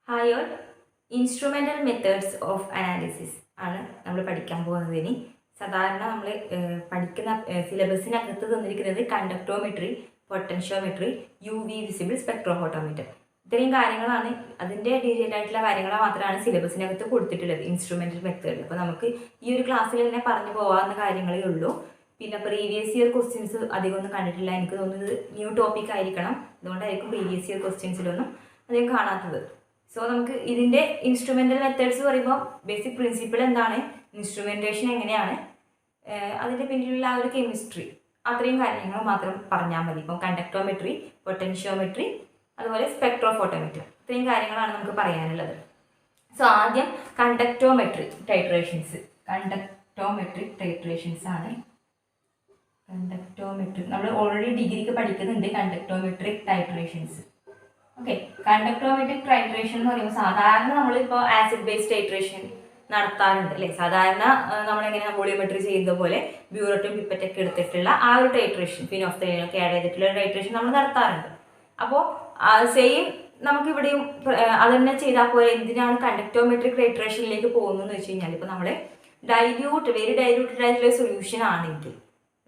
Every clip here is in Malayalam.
Hi all, instrumental methods of analysis ആണ് നമ്മൾ പഠിക്കാൻ പോകുന്നത്. ഇനി സാധാരണ നമ്മൾ പഠിക്കുന്ന സിലബസിനകത്ത് തന്നിരിക്കുന്നത് കണ്ടക്ടോമെട്രി, പൊട്ടൻഷ്യോമെട്രി, UV വിസിബിൾ സ്പെക്ട്രോഫോട്ടോമീറ്റർ, ഇത്രയും കാര്യങ്ങളാണ്. അതിൻ്റെ ഡീറ്റെയിൽ ആയിട്ടുള്ള കാര്യങ്ങൾ മാത്രമാണ് സിലബസിനകത്ത് കൊടുത്തിട്ടുള്ളത് ഇൻസ്ട്രുമെൻ്റൽ മെത്തേഡ്. അപ്പോൾ നമുക്ക് ഈ ഒരു ക്ലാസ്സിൽ തന്നെ പറഞ്ഞു പോകാവുന്ന കാര്യങ്ങളേ ഉള്ളൂ. പിന്നെ പ്രീവിയസ് ഇയർ ക്വസ്റ്റ്യൻസ് അധികം ഒന്നും കണ്ടിട്ടില്ല. എനിക്ക് തോന്നുന്നത് ന്യൂ ടോപ്പിക് ആയിരിക്കണം, അതുകൊണ്ടായിരിക്കും പ്രീവിയസ് ഇയർ ക്വസ്റ്റ്യൻസിലൊന്നും അധികം കാണാത്തത്. സോ നമുക്ക് ഇതിൻ്റെ ഇൻസ്ട്രുമെൻ്റൽ മെത്തേഡ്സ് പറയുമ്പോൾ ബേസിക് പ്രിൻസിപ്പിൾ എന്താണ്, ഇൻസ്ട്രുമെൻറ്റേഷൻ എങ്ങനെയാണ്, അതിൻ്റെ പിന്നിലുള്ള ആ ഒരു കെമിസ്ട്രി, അത്രയും കാര്യങ്ങൾ മാത്രം പറഞ്ഞാൽ മതി. ഇപ്പം കണ്ടക്ടോമെട്രി, പൊട്ടൻഷ്യോമെട്രി, അതുപോലെ സ്പെക്ട്രോഫോട്ടോമെട്രി, ഇത്രയും കാര്യങ്ങളാണ് നമുക്ക് പറയാനുള്ളത്. സോ ആദ്യം കണ്ടക്ടോമെട്രി ടൈട്രേഷൻസ് ആണ്. കണ്ടക്ടോമെട്രി നമ്മൾ ഓൾറെഡി ഡിഗ്രിക്ക് പഠിക്കുന്നുണ്ട്. കണ്ടക്ടോമെട്രിക് ടൈട്രേഷൻസ്. ഓക്കെ, കണ്ടക്ടോമെട്രിക് ടൈട്രേഷൻ എന്ന് പറയുമ്പോൾ സാധാരണ നമ്മളിപ്പോൾ ആസിഡ് ബേസ് ടൈട്രേഷൻ നടത്താറുണ്ട് അല്ലേ. സാധാരണ നമ്മളെങ്ങനെ വോളിയോമെട്രി ചെയ്യുന്ന പോലെ ബ്യൂററ്റും പിപ്പറ്റൊക്കെ എടുത്തിട്ടുള്ള ആ ഒരു ടൈട്രേഷൻ, ഫിനോഫ്തലീനൊക്കെ ആഡ് ചെയ്തിട്ടുള്ള ടൈട്രേഷൻ നമ്മൾ നടത്താറുണ്ട്. അപ്പോൾ സെയിം നമുക്കിവിടെയും അത് തന്നെ ചെയ്താൽ പോലെ എന്തിനാണ് കണ്ടക്ടോമെട്രിക് ടൈട്രേഷനിലേക്ക് പോകുന്നതെന്ന് വെച്ച് കഴിഞ്ഞാൽ, ഇപ്പോൾ നമ്മൾ വെരി ഡൈല്യൂട്ടഡ് ആയിട്ടുള്ള സൊല്യൂഷൻ ആണെങ്കിൽ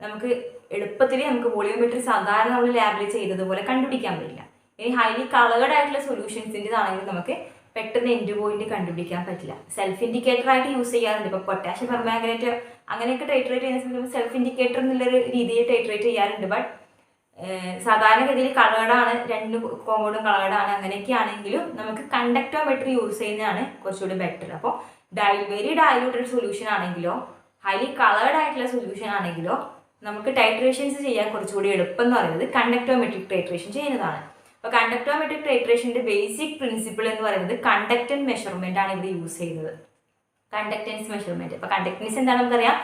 നമുക്ക് എളുപ്പത്തിൽ നമുക്ക് വോളിയോമെട്രി സാധാരണ നമ്മൾ ലാബിൽ ചെയ്തതുപോലെ കണ്ടുപിടിക്കാൻ പറ്റില്ല. ഇനി ഹൈലി കളേർഡ് ആയിട്ടുള്ള സൊല്യൂഷൻസിൻ്റെതാണെങ്കിൽ നമുക്ക് പെട്ടെന്ന് എൻഡ് പോയിന്റ് കണ്ടുപിടിക്കാൻ പറ്റില്ല. സെൽഫ് ഇൻഡിക്കേറ്റർ ആയിട്ട് യൂസ് ചെയ്യാറുണ്ട്. ഇപ്പോൾ പൊട്ടാഷ്യം പെർമാംഗനേറ്റ് അങ്ങനെയൊക്കെ ടൈട്രേറ്റ് ചെയ്യുന്ന സമയത്ത് സെൽഫ് ഇൻഡിക്കേറ്റർ എന്നുള്ളൊരു രീതിയിൽ ടൈട്രേറ്റ് ചെയ്യാറുണ്ട്. ബട്ട് സാധാരണഗതിയിൽ കളേർഡാണ്, രണ്ട് കോമ്പൗണ്ടും കളേർഡാണ്, അങ്ങനെയൊക്കെ ആണെങ്കിലും നമുക്ക് കണ്ടക്ടോമെട്രി യൂസ് ചെയ്യുന്നതാണ് കുറച്ചുകൂടി ബെറ്റർ. അപ്പോൾ വെരി ഡൈല്യൂട്ടഡ് സൊല്യൂഷൻ ആണെങ്കിലോ ഹൈലി കളേർഡ് ആയിട്ടുള്ള സൊല്യൂഷൻ ആണെങ്കിലോ നമുക്ക് ടൈട്രേഷൻസ് ചെയ്യാൻ കുറച്ചുകൂടി എളുപ്പം എന്ന് പറയുന്നത് കണ്ടക്ടോമെട്രിക് ടൈട്രേഷൻ ചെയ്യുന്നതാണ്. അപ്പോൾ കണ്ടക്ടോമെട്രിക് ടൈട്രേഷൻ്റെ ബേസിക് പ്രിൻസിപ്പിൾ എന്ന് പറയുന്നത് കണ്ടക്റ്റൻസ് മെഷർമെൻ്റ് ആണ് ഇവിടെ യൂസ് ചെയ്യുന്നത്. Conductance measurement. അപ്പോൾ കണ്ടക്റ്റൻസ് എന്താണെന്ന് നമുക്കറിയാം,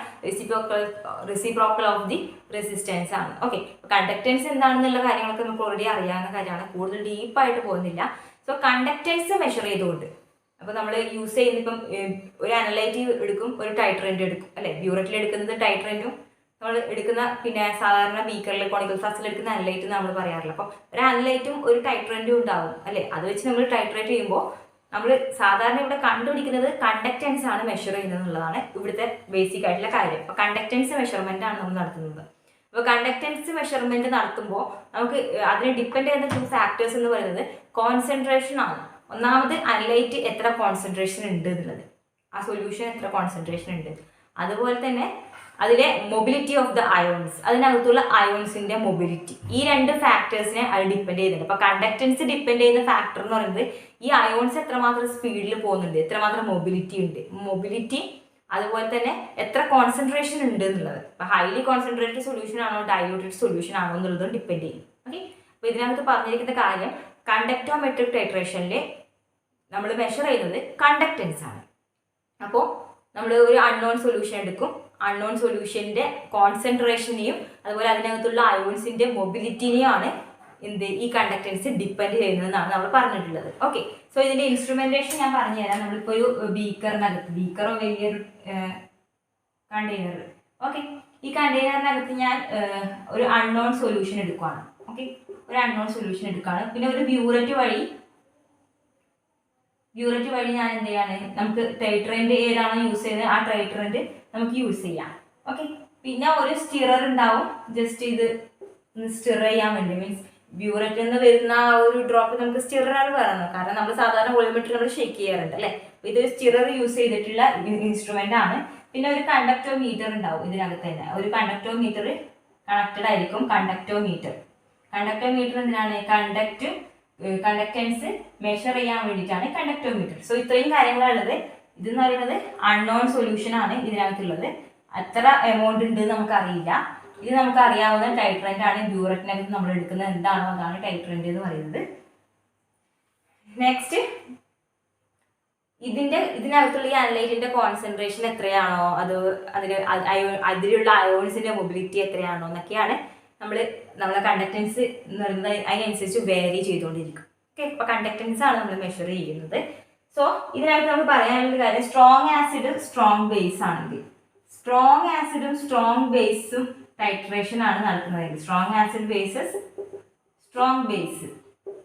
റെസിപ്രോക്കൽ ഓഫ് ദി റെസിസ്റ്റൻസ് ആണ്. ഓക്കെ, കണ്ടക്റ്റൻസ് എന്താണെന്നുള്ള കാര്യങ്ങളൊക്കെ നമുക്ക് ഓൾറെഡി അറിയാവുന്ന കാര്യമാണ്, കൂടുതൽ ഡീപ്പായിട്ട് പോകുന്നില്ല. സോ കണ്ടക്റ്റൻസ് മെഷർ ചെയ്തുകൊണ്ട് അപ്പോൾ നമ്മൾ യൂസ് ചെയ്യുന്ന ഇപ്പം ഒരു അനലൈറ്റ് എടുക്കും, ഒരു ടൈട്രൻറ്റ് എടുക്കും അല്ലേ. ബ്യൂററ്റിൽ എടുക്കുന്നത് ടൈട്രൻറ്റും നമ്മൾ എടുക്കുന്ന പിന്നെ സാധാരണ ബീക്കറിൽ കോണിക്കൽ ഫ്ലാസ്കിൽ എടുക്കുന്ന അനലൈറ്റ് നമ്മൾ പറയാറില്ല. അപ്പോൾ ഒരു അനലൈറ്റും ഒരു ടൈട്രൻറ്റും ഉണ്ടാവും അല്ലേ. അത് വെച്ച് നമ്മൾ ടൈട്രേറ്റ് ചെയ്യുമ്പോൾ നമ്മൾ സാധാരണ ഇവിടെ കണ്ടുപിടിക്കുന്നത് കണ്ടക്റ്റൻസ് ആണ് മെഷർ ചെയ്യുന്നത് എന്നുള്ളതാണ് ഇവിടുത്തെ ബേസിക് ആയിട്ടുള്ള കാര്യം. അപ്പോൾ കണ്ടക്റ്റൻസ് മെഷർമെൻ്റ് ആണ് നമ്മൾ നടത്തുന്നത്. അപ്പോൾ കണ്ടക്റ്റൻസ് മെഷർമെൻറ്റ് നടത്തുമ്പോൾ നമുക്ക് അതിനെ ഡിപ്പെൻഡ് ചെയ്യുന്ന ചില ഫാക്ടേഴ്സ് എന്ന് പറയുന്നത് കോൺസെൻട്രേഷൻ ആണ്. ഒന്നാമത് അനലൈറ്റ് എത്ര കോൺസെൻട്രേഷൻ ഉണ്ട് എന്നുള്ളത്, ആ സൊല്യൂഷൻ എത്ര കോൺസെൻട്രേഷൻ ഉണ്ട്, അതുപോലെ തന്നെ അതിലെ മൊബിലിറ്റി ഓഫ് ദ അയോൺസ്, അതിനകത്തുള്ള അയോൺസിൻ്റെ മൊബിലിറ്റി, ഈ രണ്ട് ഫാക്ടേഴ്സിനെ അത് ഡിപ്പെൻഡ് ചെയ്യുന്നുണ്ട്. അപ്പോൾ കണ്ടക്റ്റൻസ് ഡിപ്പെൻഡ് ചെയ്യുന്ന ഫാക്ടർ എന്ന് പറയുന്നത് ഈ അയോൺസ് എത്രമാത്രം സ്പീഡിൽ പോകുന്നുണ്ട്, എത്രമാത്രം മൊബിലിറ്റി ഉണ്ട്, മൊബിലിറ്റി അതുപോലെ തന്നെ എത്ര കോൺസെൻട്രേഷൻ ഉണ്ട് എന്നുള്ളത്. അപ്പോൾ ഹൈലി കോൺസെൻട്രേറ്റഡ് സൊല്യൂഷൻ ആണോ ഡൈല്യൂട്ടഡ് സൊല്യൂഷൻ ആണോ എന്നുള്ളതും ഡിപ്പെൻഡ് ചെയ്യും. ഓക്കെ, അപ്പോൾ ഇതിനകത്ത് പറഞ്ഞിരിക്കുന്ന കാര്യം കണ്ടക്ടോമെട്രിക് ടൈട്രേഷനിൽ നമ്മൾ മെഷർ ചെയ്യുന്നത് കണ്ടക്റ്റൻസ് ആണ്. അപ്പോൾ നമ്മൾ ഒരു അൺനോൺ സൊല്യൂഷൻ എടുക്കും, അൺനോൺ സൊല്യൂഷൻ്റെ കോൺസെൻട്രേഷനെയും അതുപോലെ അതിനകത്തുള്ള അയോൺസിൻ്റെ മൊബിലിറ്റിനെയാണ് ഈ കണ്ടക്റ്റൻസ് ഡിപ്പെൻഡ് ചെയ്യുന്നതെന്നാണ് നമ്മൾ പറഞ്ഞിട്ടുള്ളത്. ഓക്കെ, സോ ഇതിൻ്റെ ഇൻസ്ട്രുമെൻറ്റേഷൻ ഞാൻ പറഞ്ഞു തരാം. നമ്മളിപ്പോൾ ഒരു ബീക്കറോ വലിയൊരു കണ്ടെയ്നർ, ഓക്കെ, ഈ കണ്ടെയ്നറിനകത്ത് ഞാൻ ഒരു അൺനോൺ സൊല്യൂഷൻ എടുക്കുകയാണ്. ഓക്കെ, ഒരു അൺനോൺ സൊല്യൂഷൻ എടുക്കുകയാണ്. പിന്നെ ഒരു ബ്യൂററ്റ് വഴി ഞാൻ എന്ത് ചെയ്യാണ്, നമുക്ക് ടൈട്രൻറ്റ് ഏതാണോ യൂസ് ചെയ്യുന്നത് ആ ടൈട്രൻറ്റ് നമുക്ക് യൂസ് ചെയ്യാം. ഓക്കെ, പിന്നെ ഒരു സ്റ്റിറർ ഉണ്ടാവും, ജസ്റ്റ് ഇത് സ്റ്റിർ ചെയ്യാൻ വേണ്ടി, മീൻസ് ബ്യൂററ്റിൽ നിന്ന് വരുന്ന ആ ഒരു ഡ്രോപ്പ് നമുക്ക് സ്റ്റിറർ വേണം, കാരണം നമ്മൾ സാധാരണ വോളിയോമെട്രി നമ്മൾ ഷേക്ക് ചെയ്യാറുണ്ട് അല്ലേ. അപ്പോൾ ഇതൊരു സ്റ്റിറർ യൂസ് ചെയ്തിട്ടുള്ള ഇൻസ്ട്രുമെൻ്റ് ആണ്. പിന്നെ ഒരു കണ്ടക്ടോമീറ്റർ ഉണ്ടാവും ഇതിനകത്ത് തന്നെ, ഒരു കണ്ടക്ടോമീറ്റർ കണക്റ്റഡ് ആയിരിക്കും. കണ്ടക്ടോമീറ്റർ എന്തിനാണ്, കണ്ടക്റ്റൻസ് മെഷർ ചെയ്യാൻ വേണ്ടിയിട്ടാണ് കണ്ടക്ടോമീറ്റർ. സോ ഇത്രയും കാര്യങ്ങളുള്ളത്. ഇതെന്ന് പറയുന്നത് അൺനോൺ സൊല്യൂഷൻ ആണ് ഇതിനകത്തുള്ളത്, എത്ര എമൗണ്ട് ഉണ്ട് നമുക്കറിയില്ല. ഇത് നമുക്ക് അറിയാവുന്ന ടൈട്രൻറ്റ് ആണ്. ബ്യൂററ്റിനകത്ത് നമ്മൾ എടുക്കുന്നത് എന്താണോ അതാണ് ടൈട്രൻറ്റ് എന്ന് പറയുന്നത്. നെക്സ്റ്റ്, ഇതിനകത്തുള്ള ഈ അനലൈറ്റിൻ്റെ കോൺസെൻട്രേഷൻ എത്രയാണോ, അതിലുള്ള അയോൺസിൻ്റെ മൊബിലിറ്റി എത്രയാണോ എന്നൊക്കെയാണ് നമ്മളെ കണ്ടക്റ്റൻസ് എന്ന് പറയുന്നത് അതിനനുസരിച്ച് വേരി ചെയ്തുകൊണ്ടിരിക്കും. ഓക്കെ, അപ്പോൾ കണ്ടക്റ്റൻസ് ആണ് നമ്മൾ മെഷർ ചെയ്യുന്നത്. സോ ഇതിനകത്ത് നമുക്ക് പറയാനുള്ള കാര്യം, സ്ട്രോങ് ആസിഡ് സ്ട്രോങ് ബേസ് ആണെങ്കിൽ സ്ട്രോങ് ആസിഡും സ്ട്രോങ് ബേസും ടൈട്രേഷൻ ആണ് നടക്കുന്നത്. Strong acid bases strong base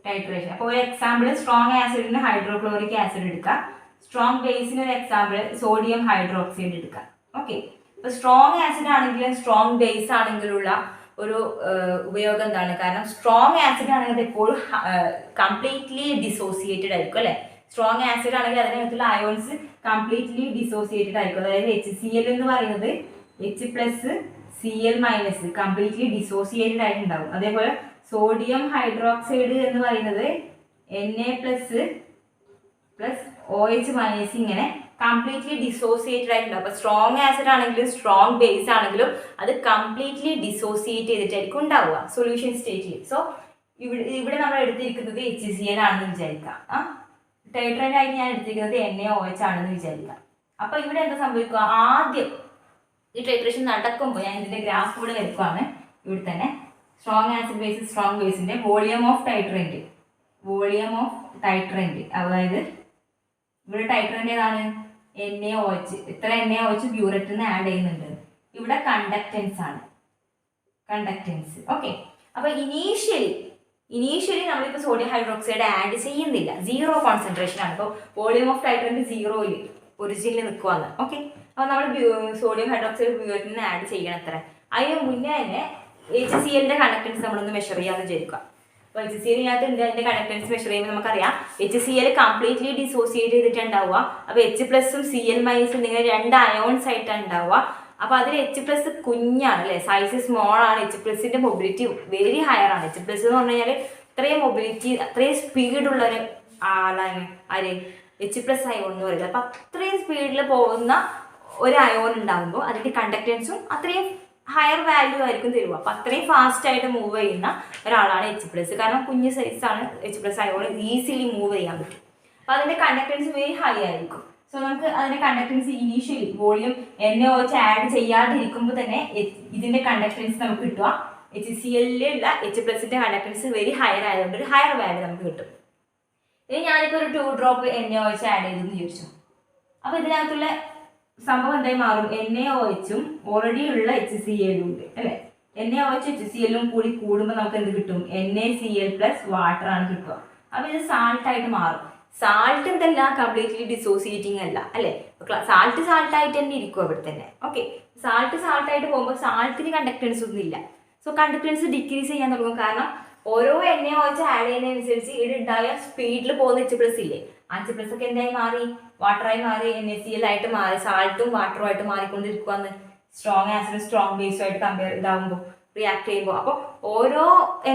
titration. അപ്പോൾ ഒരു എക്സാമ്പിൾ സ്ട്രോങ് ആസിഡിന് ഹൈഡ്രോക്ലോറിക് ആസിഡ് എടുക്കുക, സ്ട്രോങ് ബേസിന് ഒരു എക്സാമ്പിൾ സോഡിയം ഹൈഡ്രോക്സൈഡ് എടുക്കുക. ഓക്കെ, അപ്പോൾ സ്ട്രോങ് ആസിഡ് ആണെങ്കിലും സ്ട്രോങ് ബേസ് ആണെങ്കിലുള്ള ഒരു ഉപയോഗം എന്താണ്? കാരണം സ്ട്രോങ് ആസിഡ് ആണെങ്കിൽ എപ്പോഴും കംപ്ലീറ്റ്ലി ഡിസോസിയേറ്റഡ് ആയിരിക്കും അല്ലേ. സ്ട്രോങ് ആസിഡ് ആണെങ്കിൽ അതിനകത്തുള്ള അയോൺസ് കംപ്ലീറ്റ്ലി ഡിസോസിയേറ്റഡ് ആയിരിക്കും. അതായത് HCl എന്ന് പറയുന്നത് H+Cl- കംപ്ലീറ്റ്ലി ഡിസോസിയേറ്റഡ് ആയിട്ടുണ്ടാവും. അതേപോലെ സോഡിയം ഹൈഡ്രോക്സൈഡ് എന്ന് പറയുന്നത് Na+OH- ഇങ്ങനെ കംപ്ലീറ്റ്ലി ഡിസോസിയേറ്റഡ് ആയിട്ടുണ്ടാവും. അപ്പോൾ സ്ട്രോങ് ആസിഡ് ആണെങ്കിലും സ്ട്രോങ് ബേസ് ആണെങ്കിലും അത് കംപ്ലീറ്റ്ലി ഡിസോസിയേറ്റ് ചെയ്തിട്ടായിരിക്കും ഉണ്ടാവുക സൊല്യൂഷൻ സ്റ്റേറ്റിൽ. സോ ഇവിടെ നമ്മൾ എടുത്തിരിക്കുന്നത് HCl ആണെന്ന് വിചാരിക്കാം. ടൈട്രേറ്റായിട്ട് ഞാൻ എടുത്തിരിക്കുന്നത് NaOH ആണെന്ന് വിചാരിക്കാം. അപ്പോൾ ഇവിടെ എന്താ സംഭവിക്കുക? ആദ്യം ഈ ടൈട്രേഷൻ നടക്കുമ്പോൾ ഞാൻ ഇതിന്റെ ഗ്രാഫ് കൂടെ വരയ്ക്കുവാണ്. ഇവിടെ തന്നെ സ്ട്രോങ് ആസിഡ് ബേസ് സ്ട്രോങ് ബേസിന്റെ വോളിയം ഓഫ് ടൈട്രന്റ്, അതായത് ഇവിടെ ടൈട്രന്റ് ഏതാണ്? NaOH. ഇത്ര NaOH ബ്യൂററ്റിൽ നിന്ന് ആഡ് ചെയ്യുന്നുണ്ട്. ഇവിടെ കണ്ടക്റ്റൻസ് ആണ്, കണ്ടക്റ്റൻസ്. ഓക്കെ, അപ്പൊ ഇനീഷ്യലി നമ്മളിപ്പോൾ സോഡിയം ഹൈഡ്രോക്സൈഡ് ആഡ് ചെയ്യുന്നില്ല, 0 കോൺസെൻട്രേഷൻ ആണ്. ഇപ്പോൾ വോളിയം ഓഫ് ടൈട്രന്റ് 0 ഒറിജിനിൽ നിൽക്കുവാന്ന്. ഓക്കെ, അപ്പോൾ നമ്മൾ സോഡിയം ഹൈഡ്രോക്സൈഡ് ബ്യൂററ്റിൽ നിന്ന് ആഡ് ചെയ്യണം. അത്ര അതിന് മുന്നേ തന്നെ HClന്റെ കണ്ടക്റ്റൻസ് നമ്മളൊന്ന് മെഷർ ചെയ്യാമെന്ന് വിചാരിക്കുക. അപ്പോൾ HClനകത്ത് ഉണ്ട്, അതിന്റെ കണ്ടക്റ്റൻസ് മെഷർ ചെയ്യുമ്പോൾ നമുക്കറിയാം HCl കംപ്ലീറ്റ്ലി ഡിസോസിയേറ്റ് ചെയ്തിട്ടുണ്ടാവുക. അപ്പോൾ H+ഉം Cl- ഇങ്ങനെ 2 അയോൺസ് ആയിട്ടാണ് ഉണ്ടാവുക. അപ്പോൾ അതിൽ H+ കുഞ്ഞാണ് അല്ലേ, സൈസ് സ്മോൾ ആണ്. H+ന്റെ മൊബിലിറ്റി വെരി ഹയർ ആണ്. H+ എന്ന് പറഞ്ഞു കഴിഞ്ഞാൽ ഇത്രയും മൊബിലിറ്റി, അത്രയും സ്പീഡുള്ള ഒരു ആളാണ് ആര്? H+ അയോൺ എന്ന് പറയുന്നത്. അപ്പം അത്രയും സ്പീഡിൽ പോകുന്ന ഒരു അയോൺ ഉണ്ടാകുമ്പോൾ അതിന്റെ കണ്ടക്റ്റൻസും അത്രയും ഹയർ വാല്യൂ ആയിരിക്കും തരുക. അപ്പം അത്രയും ഫാസ്റ്റ് ആയിട്ട് മൂവ് ചെയ്യുന്ന ഒരാളാണ് H+. കാരണം കുഞ്ഞ് സൈസാണ് H+ അയോൺ, ഈസിലി മൂവ് ചെയ്യാൻ പറ്റും. അപ്പം അതിന്റെ കണ്ടക്റ്റൻസ് വെരി ഹൈ ആയിരിക്കും. സോ നമുക്ക് അതിന്റെ conductance initially volume NaOH add ചെയ്യാതിരിക്കുമ്പോൾ തന്നെ ഇതിന്റെ കണ്ടക്റ്റൻസ് നമുക്ക് കിട്ടുക. HClലുള്ള H+ന്റെ കണ്ടക്റ്റൻസ് വെരി ഹയർ ആയതുകൊണ്ട് ഒരു ഹയർ വാല്യൂ നമുക്ക് കിട്ടും. ഇനി ഞാനിപ്പോൾ ഒരു 2 ഡ്രോപ്പ് NaOH ആഡ് ചെയ്തെന്ന് ചോദിച്ചു. അപ്പോൾ ഇതിനകത്തുള്ള സംഭവം എന്തായി മാറും? NaOHും ഓൾറെഡി ഉള്ള HClലും ഉണ്ട് അല്ലേ. NaOH HClലും കൂടി കൂടുമ്പോൾ നമുക്ക് എന്ത് കിട്ടും? NaCl+ വാട്ടർ ആണ് കിട്ടുക. അപ്പോൾ ഇത് സാൾട്ട് ആയിട്ട് മാറും. സാൾട്ട് എന്തല്ല, കംപ്ലീറ്റ്ലി ഡിസോസിയേറ്റിംഗ് അല്ല അല്ലേ. സാൾട്ട് ആയിട്ട് തന്നെ ഇരിക്കും അവിടെ തന്നെ. ഓക്കെ, സാൾട്ട് ആയിട്ട് പോകുമ്പോൾ സാൾട്ടിന് കണ്ടക്റ്റൻസ് ഒന്നും ഇല്ല. സോ കണ്ടക്റ്റൻസ് ഡിക്രീസ് ചെയ്യാൻ തുടങ്ങും. കാരണം ഓരോ NaOH ആഡ് ചെയ്യുന്നതനുസരിച്ച് ഇവിടെ ഉണ്ടായ സ്പീഡിൽ പോകുന്ന H+ ഇല്ലേ, ആ H+ ഒക്കെ എന്തായി മാറി? വാട്ടറായി മാറി, NaCl ആയിട്ട് മാറി, സാൾട്ടും വാട്ടറും ആയിട്ട് മാറിക്കൊണ്ടിരിക്കുവാന്ന്. സ്ട്രോങ് ആസിഡും സ്ട്രോങ് ബേസും ആയിട്ട് കമ്പയർ ഇതാവുമ്പോൾ, റിയാക്ട് ചെയ്യുമ്പോൾ. അപ്പോൾ ഓരോ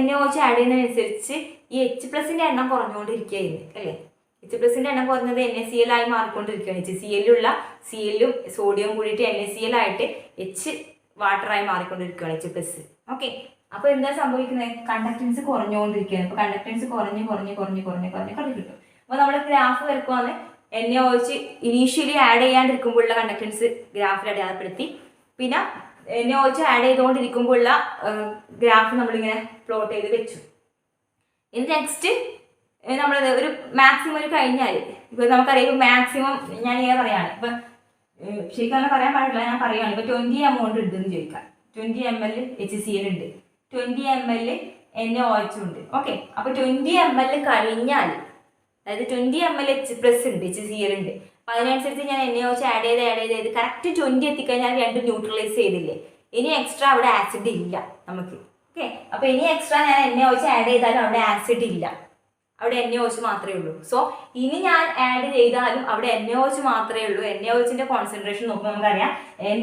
NaOH ആഡ് ചെയ്യുന്നതനുസരിച്ച് ഈ H+ന്റെ എണ്ണം കുറഞ്ഞുകൊണ്ടിരിക്കുകയായിരുന്നു അല്ലേ. H+ന്റെ എണ്ണം കുറഞ്ഞത് NaCl ആയി മാറിക്കൊണ്ടിരിക്കുകയാണ്. HClലുള്ള Clലും സോഡിയം കൂടിയിട്ട് NaCl ആയിട്ട് H വാട്ടറായി മാറിക്കൊണ്ടിരിക്കുകയാണ് H+. ഓക്കെ, അപ്പോൾ എന്താ സംഭവിക്കുന്നത്? കണ്ടക്റ്റൻസ് കുറഞ്ഞുകൊണ്ടിരിക്കുകയാണ്. അപ്പോൾ കണ്ടക്റ്റൻസ് കുറഞ്ഞ് കിട്ടും. അപ്പോൾ നമ്മൾ ഗ്രാഫ് വരക്കുവാണ്. NaOH ഇനീഷ്യലി ആഡ് ചെയ്യാണ്ടിരിക്കുമ്പോഴുള്ള കണ്ടക്റ്റൻസ് ഗ്രാഫിൽ അടയാളപ്പെടുത്തി. പിന്നെ NaOH ആഡ് ചെയ്തുകൊണ്ടിരിക്കുമ്പോഴുള്ള ഗ്രാഫ് നമ്മളിങ്ങനെ പ്ലോട്ട് ചെയ്ത് വെച്ചു. ഇനി നെക്സ്റ്റ് നമ്മൾ ഒരു മാക്സിമം ഒരു കഴിഞ്ഞാൽ, ഇപ്പോൾ നമുക്കറിയാം ഇപ്പോൾ മാക്സിമം ഞാൻ ഇങ്ങനെ പറയാണ്. ഇപ്പം ശരിക്കും അങ്ങനെ പറയാൻ പാടില്ല, ഞാൻ പറയുകയാണ്. ഇപ്പോൾ 20 എമൗണ്ട് ഉണ്ടെന്ന് ചോദിക്കാം. 20 ml HCl ഉണ്ട്, 20 ml NaOH ഉണ്ട്. ഓക്കെ, അപ്പോൾ 20 ml കഴിഞ്ഞാൽ, അതായത് 20 ml H+ ഉണ്ട്, HCl ഉണ്ട്. അപ്പോൾ അതിനനുസരിച്ച് ഞാൻ NaOH ആഡ് ചെയ്ത് കറക്റ്റ് 20 എത്തിക്കഴിഞ്ഞാൽ രണ്ടും ന്യൂട്രലൈസ് ചെയ്തില്ലേ. ഇനി എക്സ്ട്രാ അവിടെ ആസിഡ് ഇല്ല നമുക്ക്. ഓക്കെ, അപ്പോൾ ഇനി എക്സ്ട്രാ ഞാൻ NaOH ആഡ് ചെയ്താലും അവിടെ ആസിഡ് ഇല്ല, അവിടെ NaOH മാത്രമേ ഉള്ളൂ. സോ ഇനി ഞാൻ ആഡ് ചെയ്താലും അവിടെ NaOH മാത്രമേ ഉള്ളൂ. NaOHന്റെ കോൺസെൻട്രേഷൻ നോക്കുമ്പോൾ നമുക്കറിയാം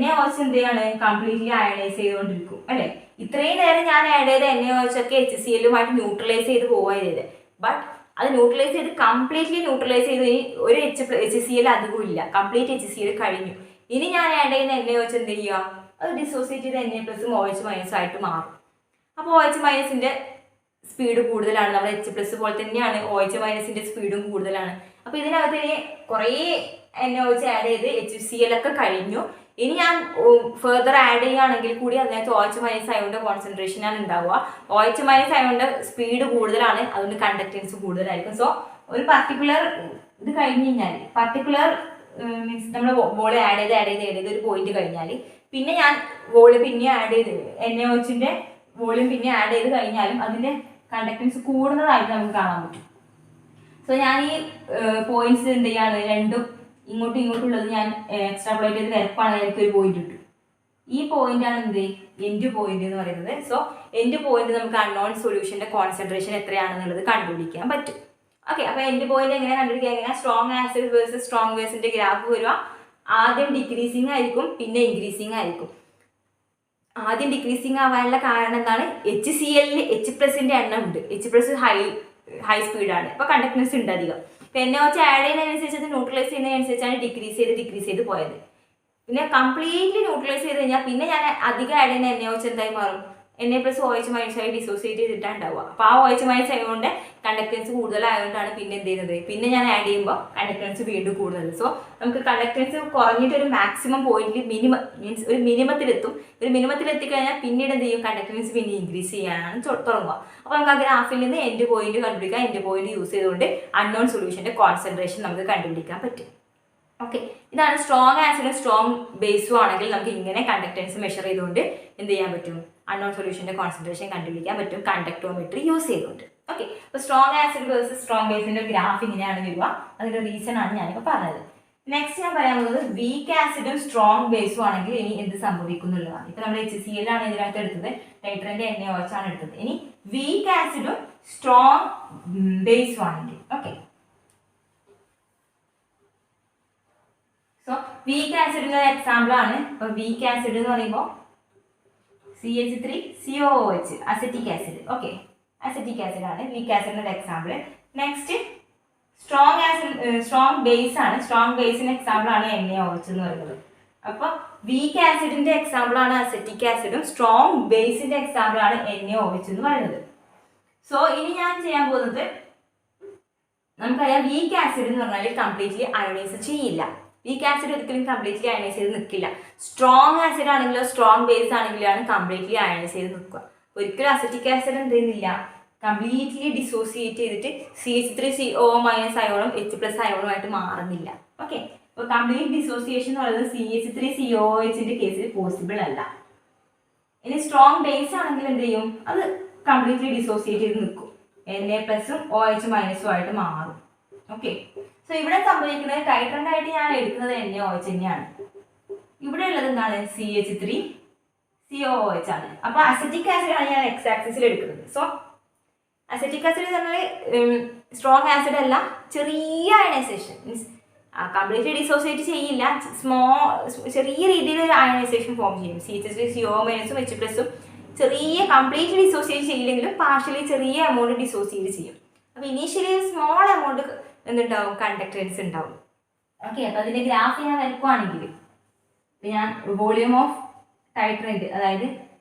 NaOH എന്ത് ചെയ്യാണ്? കംപ്ലീറ്റ്ലി അയണൈസ് ചെയ്തുകൊണ്ടിരിക്കും അല്ലേ. ഇത്രയും നേരം ഞാൻ ആഡ് ചെയ്ത NaOH ഒക്കെ HClലുമായിട്ട് ന്യൂട്രലൈസ് ചെയ്ത് പോവുക ചെയ്തത്. ബട്ട് അത് ന്യൂട്രലൈസ് ചെയ്ത് കംപ്ലീറ്റ്ലി ന്യൂട്രലൈസ് ചെയ്ത് ഇനി ഒരു HCl അധികം ഇല്ല, കംപ്ലീറ്റ് HCl കഴിഞ്ഞു. ഇനി ഞാൻ ആഡ് ചെയ്യുന്ന NaOH എന്ത് ചെയ്യുക? അത് ഡിസോസിയേറ്റ് ചെയ്ത് Na+ഉം OH- ആയിട്ട് മാറും. അപ്പോൾ OH- സ്പീഡ് കൂടുതലാണ്. നമ്മുടെ H+ പോലെ തന്നെയാണ് OH- സ്പീഡും കൂടുതലാണ്. അപ്പോൾ ഇതിനകത്ത് ഇനി കുറേ NaOH ആഡ് ചെയ്ത് HCl ഒക്കെ കഴിഞ്ഞു. ഇനി ഞാൻ ഫെർദർ ആഡ് ചെയ്യുകയാണെങ്കിൽ കൂടി അതിനകത്ത് OH- അയോണിന്റെ കോൺസെൻട്രേഷൻ ആണ് ഉണ്ടാവുക. OH- അയോണിന്റെ സ്പീഡ് കൂടുതലാണ്, അതുകൊണ്ട് കണ്ടക്റ്റൻസ് കൂടുതലായിരിക്കും. സോ ഒരു പർട്ടിക്കുലർ ഇത് കഴിഞ്ഞ് കഴിഞ്ഞാൽ, പർട്ടിക്കുലർ മീൻസ് നമ്മൾ വോള് ആഡ് ചെയ്ത് ഒരു പോയിന്റ് കഴിഞ്ഞാൽ പിന്നെ ഞാൻ വോള് പിന്നെ ആഡ് ചെയ്ത് NaOHന്റെ വോളിയം പിന്നെ ആഡ് ചെയ്ത് കഴിഞ്ഞാലും അതിന്റെ കണ്ടക്ടൻസ് കൂടുന്നതായിട്ട് നമുക്ക് കാണാൻ പറ്റും. സോ ഞാൻ ഈ പോയിന്റ്സ് എന്ത് ചെയ്യാണ്, രണ്ടും ഇങ്ങോട്ടും ഇങ്ങോട്ടുള്ളത് ഞാൻ എക്സ്ട്രാപ്ലേറ്റ് ചെയ്ത് വരപ്പാണെങ്കിൽ എനിക്കൊരു പോയിന്റ് കിട്ടും. ഈ പോയിന്റ് ആണ് എന്ത് എൻഡ് പോയിന്റ് എന്ന് പറയുന്നത്. സോ എൻഡ് പോയിന്റ് നമുക്ക് അൺനോൺ സൊല്യൂഷന്റെ കോൺസെൻട്രേഷൻ എത്രയാണെന്നുള്ളത് കണ്ടുപിടിക്കാൻ പറ്റും. ഓക്കെ, അപ്പൊ എൻഡ് പോയിന്റ് എങ്ങനെ കണ്ടുപിടിക്കുക, എങ്ങനെ സ്ട്രോങ് ആസിഡ് വേഴ്സസ് സ്ട്രോങ് ബേസിന്റെ ഗ്രാഫ് വരിക, ആദ്യം ഡിക്രീസിങ് ആയിരിക്കും പിന്നെ ഇൻക്രീസിങ് ആയിരിക്കും. ആദ്യം ഡിക്രീസിങ് ആവാനുള്ള കാരണം എന്താണ്, HCl H+ന്റെ എണ്ണം ഉണ്ട്, H+ ഹൈ സ്പീഡാണ്, അപ്പോൾ കണ്ടക്ടൻസ് ഉണ്ട് അധികം. ഇപ്പൊ NaOH ആഡ് ചെയ്യുന്നതിനനുസരിച്ച് അത് ന്യൂട്രലൈസ് ചെയ്യുന്നതിനനുസരിച്ചാണ് ഡിക്രീസ് ചെയ്ത് പോയത്. പിന്നെ കംപ്ലീറ്റ്ലി ന്യൂട്രലൈസ് ചെയ്ത് കഴിഞ്ഞാൽ പിന്നെ ഞാൻ അധികം ആഡ് ചെയ്യുന്ന NaOH എന്തായി മാറും, Na+OH- ആയി ഡിസോസിയേറ്റ് ചെയ്തിട്ടാണ് ഉണ്ടാവുക. അപ്പോൾ ആ OH- ആയതുകൊണ്ട് കണ്ടക്ടൻസ് കൂടുതലായതുകൊണ്ടാണ് പിന്നെ എന്ത് ചെയ്യുന്നത്, പിന്നെ ഞാൻ ആഡ് ചെയ്യുമ്പോൾ കണ്ടക്ടൻസ് വീണ്ടും കൂടുതൽ. സോ നമുക്ക് കണ്ടക്ടൻസ് കുറഞ്ഞിട്ട് ഒരു മാക്സിമം പോയിന്റിൽ മീൻസ് ഒരു മിനിമത്തിലെത്തും. ഒരു മിനിമത്തിലെത്തിക്കഴിഞ്ഞാൽ പിന്നീട് എന്ത് ചെയ്യും, കണ്ടക്ടൻസ് പിന്നെ ഇൻക്രീസ് ചെയ്യാനാണ് തുടങ്ങുക. അപ്പോൾ നമുക്ക് ആ ഗ്രാഫിൽ നിന്ന് എൻഡ് പോയിന്റ് കണ്ടുപിടിക്കാം. എൻഡ് പോയിന്റ് യൂസ് ചെയ്തുകൊണ്ട് അൺനോൺ സൊല്യൂഷന്റെ കോൺസെൻട്രേഷൻ നമുക്ക് കണ്ടുപിടിക്കാൻ പറ്റും. ഓക്കെ, ഇതാണ് സ്ട്രോങ് ആസിഡും സ്ട്രോങ് ബേസും ആണെങ്കിൽ നമുക്ക് ഇങ്ങനെ കണ്ടക്ടൻസ് മെഷർ ചെയ്തുകൊണ്ട് എന്ത് ചെയ്യാൻ പറ്റും, അൺനോൺ സൊല്യൂഷന്റെ കോൺസെൻട്രേഷൻ കണ്ടുപിടിക്കാൻ പറ്റും കണ്ടക്ടോമെട്രി യൂസ് ചെയ്തുകൊണ്ട്. ഓക്കെ, അപ്പോൾ സ്ട്രോങ് ആസിഡ് വേഴ്സസ് സ്ട്രോങ് ബേസിന്റെ ഗ്രാഫ് ഇങ്ങനെയാണ് വരിക. അതിന്റെ റീസൺ ആണ് ഞാനിപ്പോൾ പറഞ്ഞത്. നെക്സ്റ്റ് ഞാൻ പറയാൻ പോകുന്നത് വീക്ക് ആസിഡും സ്ട്രോങ് ബേസും ആണെങ്കിൽ ഇനി എന്ത് സംഭവിക്കുന്നുള്ളതാണ്. ഇപ്പൊ നമ്മൾ HCl ആണ് ഇതിനകത്ത് എടുത്തത്, നൈട്രന്റെ NaOH ആണ് എടുത്തത്. ഇനി വീക്ക് ആസിഡും സ്ട്രോങ് ബേസും ആണെങ്കിൽ, ഓക്കെ, സോ വീക്ക് ആസിഡിന്റെ എക്സാമ്പിൾ ആണ്. ഇപ്പൊ വീക്ക് ആസിഡ് എന്ന് പറയുമ്പോൾ CH3COOH acetic acid. Okay, acetic acid ആണ് വീക്ക് ആസിഡിന്റെ എക്സാമ്പിൾ. നെക്സ്റ്റ് സ്ട്രോങ് ബേസ് ആണ്. സ്ട്രോങ് ബേസിന്റെ എക്സാമ്പിൾ ആണ് NaOH എന്ന് പറയുന്നത്. അപ്പൊ വീക്ക് ആസിഡിന്റെ എക്സാമ്പിൾ ആണ് അസറ്റിക് ആസിഡും സ്ട്രോങ് ബേസിന്റെ എക്സാമ്പിൾ ആണ് NaOH എന്ന് പറയുന്നത്. സോ ഇനി ഞാൻ ചെയ്യാൻ പോകുന്നത്, നമുക്കറിയാം വീക്ക് ആസിഡ് എന്ന് പറഞ്ഞാൽ കംപ്ലീറ്റ്ലി അയണൈസ് ചെയ്യില്ല. വീക്ക് ആസിഡ് ഒരിക്കലും കംപ്ലീറ്റ്ലി അയണൈസ് ചെയ്ത് നിൽക്കില്ല. സ്ട്രോങ് ആസിഡ് ആണെങ്കിലോ സ്ട്രോങ് ബേസ് ആണെങ്കിലാണ് കംപ്ലീറ്റ്ലി അയണൈസ് ചെയ്ത് നിൽക്കുക. ഒരിക്കലും അസറ്റിക് ആസിഡ് എന്ത് ചെയ്യുന്നില്ല, കംപ്ലീറ്റ്ലി ഡിസോസിയേറ്റ് ചെയ്തിട്ട് CH3CO- അയോണും H+ അയോണുമായിട്ട് മാറുന്നില്ല. ഓക്കെ, അപ്പോൾ കംപ്ലീറ്റ് ഡിസോസിയേഷൻ എന്ന് പറയുന്നത് CH3COOHന്റെ കേസിൽ പോസിബിൾ അല്ല. ഇനി സ്ട്രോങ് ബേസ് ആണെങ്കിൽ എന്ത് ചെയ്യും, അത് കംപ്ലീറ്റ്ലി ഡിസോസിയേറ്റ് ചെയ്ത് നിൽക്കും, Na+ഉം OH- ആയിട്ട് മാറും. ഓക്കെ, സോ ഇവിടെ സംഭവിക്കുന്നത് ടൈട്രന്റ് ആയിട്ട് ഞാൻ എടുക്കുന്നത് NaOH തന്നെയാണ്. ഇവിടെ ഉള്ളത് എന്താണ്, CH3COOH ആണ്. അപ്പൊ അസറ്റിക് ആസിഡ് ആണ് ഞാൻ എക്സ് ആക്സിസിൽ എടുക്കുന്നത്. സോ അസറ്റിക് ആസിഡ് എന്ന് പറഞ്ഞാൽ സ്ട്രോങ് ആസിഡ് അല്ല, ചെറിയ അയണൈസേഷൻ, മീൻസ് കംപ്ലീറ്റ്ലി ഡിസോസിയേറ്റ് ചെയ്യില്ല, ചെറിയ രീതിയിൽ ഒരു അയണൈസേഷൻ ഫോം ചെയ്യും. CH3CO- H+ഉം ചെറിയ കംപ്ലീറ്റ്ലി ഡിസോസിയേറ്റ് ചെയ്യില്ലെങ്കിലും പാർഷ്യലി ചെറിയ എമൗണ്ട് ഡിസോസിയേറ്റ് ചെയ്യും. അപ്പൊ ഇനീഷ്യലി സ്മോൾ എമൗണ്ട് എന്തുണ്ടാവും, കണ്ടക്ടൻസ് ഉണ്ടാവും. ഓക്കെ, അപ്പൊ അതിന്റെ ഗ്രാഫ് ഞാൻ വരക്കുവാണെങ്കിൽ ഞാൻ വോളിയം ഓഫ് ടൈട്രന്റ്, അതായത്